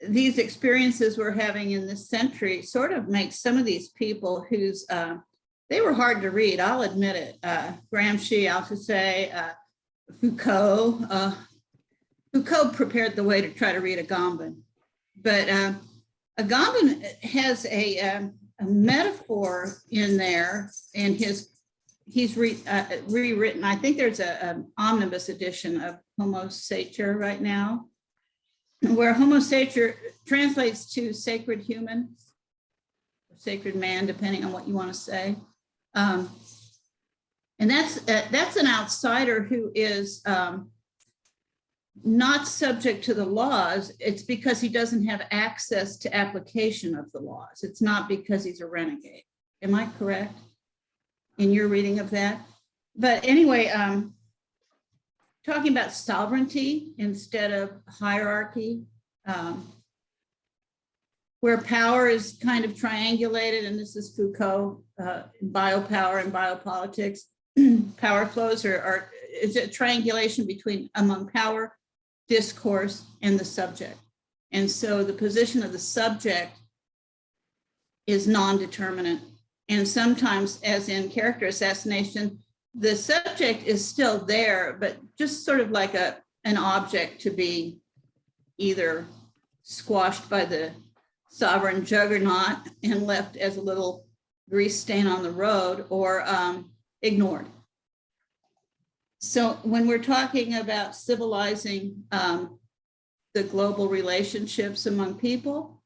these experiences we're having in this century sort of make some of these people whose, they were hard to read, I'll admit it. Gramsci, Althusser, Foucault. Foucault prepared the way to try to read Agamben. But Agamben has a metaphor in there, and he's rewritten, I think there's an omnibus edition of Homo sacer right now, where Homo sacer translates to sacred human, sacred man, depending on what you want to say. And that's an outsider who is not subject to the laws. It's because he doesn't have access to application of the laws. It's not because he's a renegade. Am I correct in your reading of that? But anyway, talking about sovereignty instead of hierarchy, where power is kind of triangulated, and this is Foucault, biopower and biopolitics. Power flows is a triangulation among power, discourse, and the subject. And so the position of the subject is non-determinate. And sometimes, as in character assassination, the subject is still there, but just sort of like an object to be either squashed by the sovereign juggernaut and left as a little grease stain on the road, or ignored. So when we're talking about civilizing the global relationships among people,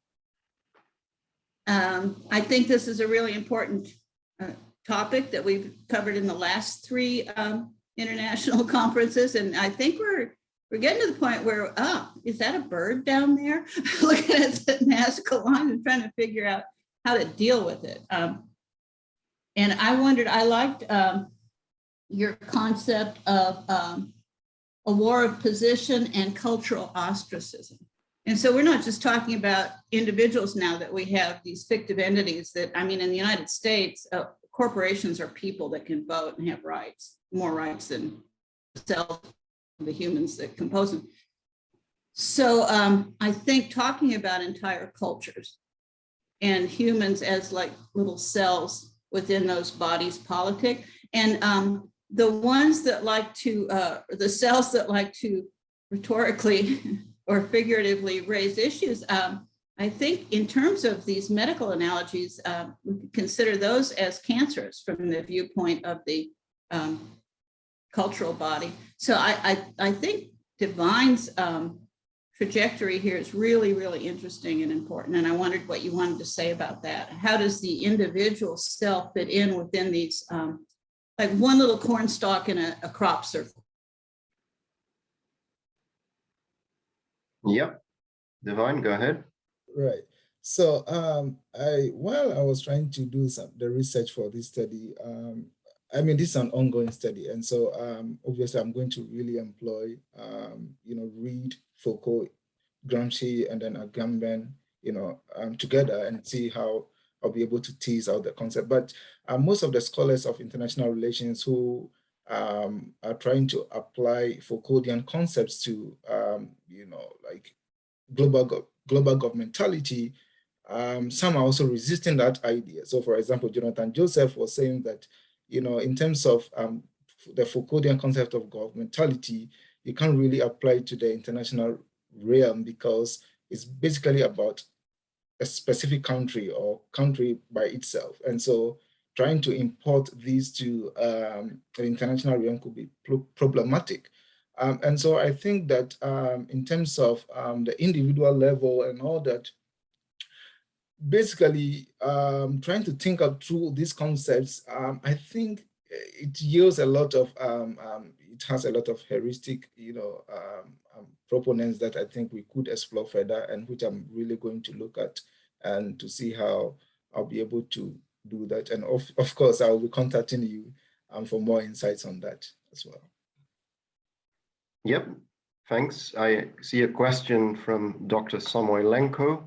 I think this is a really important topic that we've covered in the last 3 international conferences. And I think we're getting to the point where, is that a bird down there? Looking at the Nazca line and trying to figure out how to deal with it. And I wondered, I liked your concept of a war of position and cultural ostracism. And so we're not just talking about individuals now, that we have these fictive entities that, I mean, in the United States, corporations are people that can vote and have rights, more rights than the humans that compose them. So I think talking about entire cultures and humans as like little cells within those bodies politic, and the ones that like to, the cells that like to rhetorically or figuratively raise issues, I think in terms of these medical analogies, we could consider those as cancerous from the viewpoint of the cultural body. So I think Divine's trajectory here is really, really interesting and important. And I wondered what you wanted to say about that. How does the individual self fit in within these, like one little cornstalk in a crop circle? Yep. Divine, go ahead. Right. So while I was trying to do the research for this study, I mean, this is an ongoing study. And so obviously I'm going to really employ, read Foucault, Gramsci, and then Agamben, together and see how I'll be able to tease out the concept. But most of the scholars of international relations who are trying to apply Foucauldian concepts to, like global governmentality, some are also resisting that idea. So for example, Jonathan Joseph was saying that, in terms of the Foucauldian concept of governmentality, you can't really apply it to the international realm because it's basically about a specific country or country by itself. And so trying to import these to the international realm could be problematic. And so I think that in terms of the individual level and all that, basically trying to think up through these concepts, I think it yields a lot of, it has a lot of heuristic, proponents that I think we could explore further and which I'm really going to look at and to see how I'll be able to do that. And of course, I will be contacting you for more insights on that as well. Yep, thanks. I see a question from Dr. Samoilenko.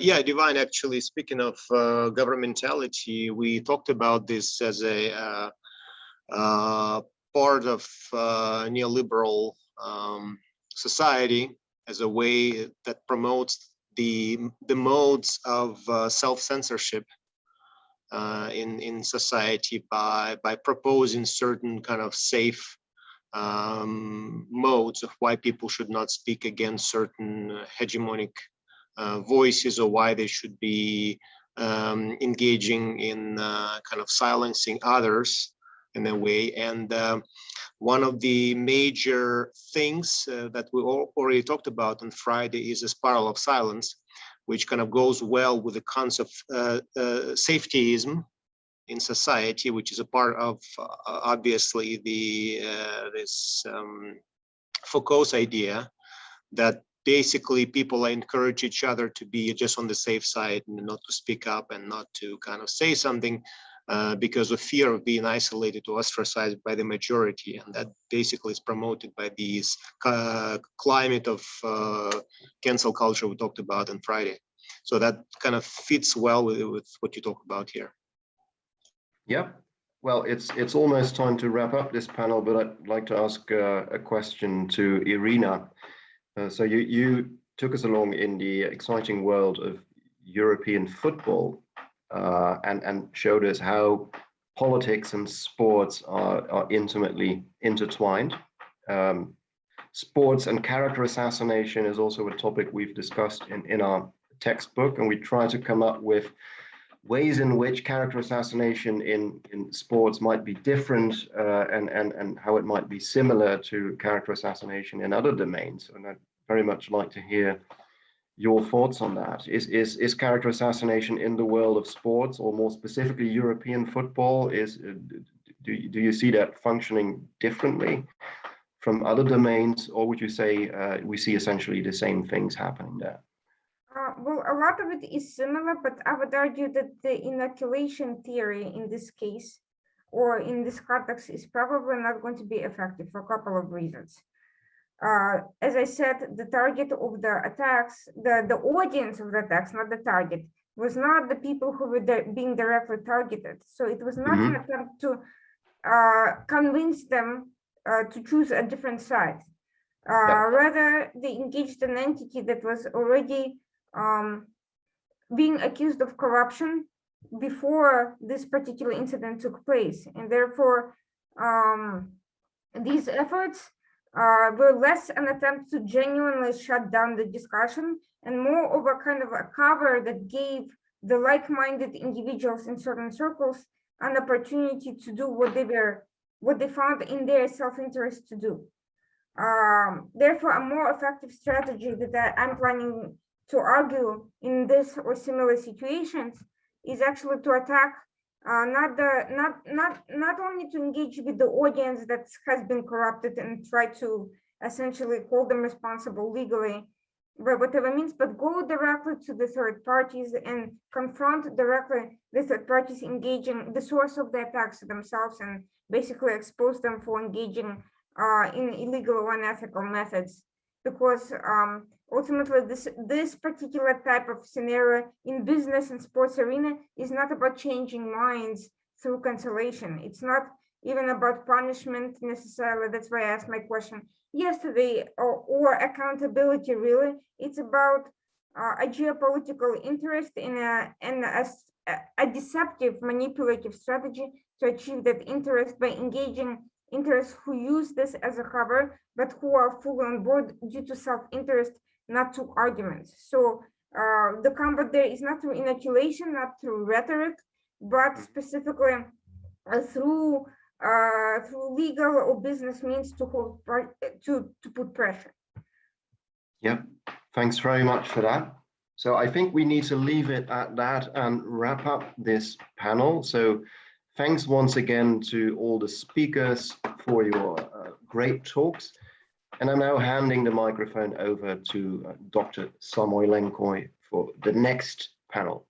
Yeah, Divine, actually, speaking of governmentality, we talked about this as a part of neoliberal society as a way that promotes the modes of self-censorship in society by proposing certain kind of safe modes of why people should not speak against certain hegemonic voices, or why they should be engaging in kind of silencing others in a way. And one of the major things that we already talked about on Friday is a spiral of silence, which kind of goes well with the concept of safetyism in society, which is a part of obviously this Foucault's idea that basically people encourage each other to be just on the safe side and not to speak up and not to kind of say something because of fear of being isolated or ostracized by the majority. And that basically is promoted by these climate of cancel culture we talked about on Friday. So that kind of fits well with what you talk about here. Yeah, well, it's almost time to wrap up this panel, but I'd like to ask a question to Irina. So you took us along in the exciting world of European football and showed us how politics and sports are intimately intertwined. Sports and character assassination is also a topic we've discussed in our textbook, and we try to come up with ways in which character assassination in sports might be different and how it might be similar to character assassination in other domains. And I'd very much like to hear your thoughts on that. Is character assassination in the world of sports, or more specifically European football, do you see that functioning differently from other domains, or would you say we see essentially the same things happening there? Well, a lot of it is similar, but I would argue that the inoculation theory in this case, or in this context, is probably not going to be effective for a couple of reasons. As I said, the target of the attacks, the audience of the attacks, not the target, was not the people who were being directly targeted. So it was not an attempt to convince them to choose a different side. Rather, they engaged an entity that was already being accused of corruption before this particular incident took place. And therefore, these efforts were less an attempt to genuinely shut down the discussion and more of a kind of a cover that gave the like-minded individuals in certain circles an opportunity to do what they found in their self-interest to do. Therefore, a more effective strategy that I'm planning to argue in this or similar situations is actually to attack not only to engage with the audience that has been corrupted and try to essentially hold them responsible legally by whatever means, but go directly to the third parties and confront directly the third parties engaging the source of the attacks themselves and basically expose them for engaging in illegal or unethical methods. Because ultimately this particular type of scenario in business and sports arena is not about changing minds through cancellation. It's not even about punishment necessarily. That's why I asked my question yesterday, or accountability really. It's about a geopolitical interest in a deceptive manipulative strategy to achieve that interest by engaging interests who use this as a cover, but who are fully on board due to self-interest, not to arguments. So the combat there is not through inoculation, not through rhetoric, but specifically through legal or business means to hold to put pressure. Yeah, thanks very much for that. So I think we need to leave it at that and wrap up this panel. So thanks once again to all the speakers for your great talks. And I'm now handing the microphone over to Dr. Samoilenko for the next panel.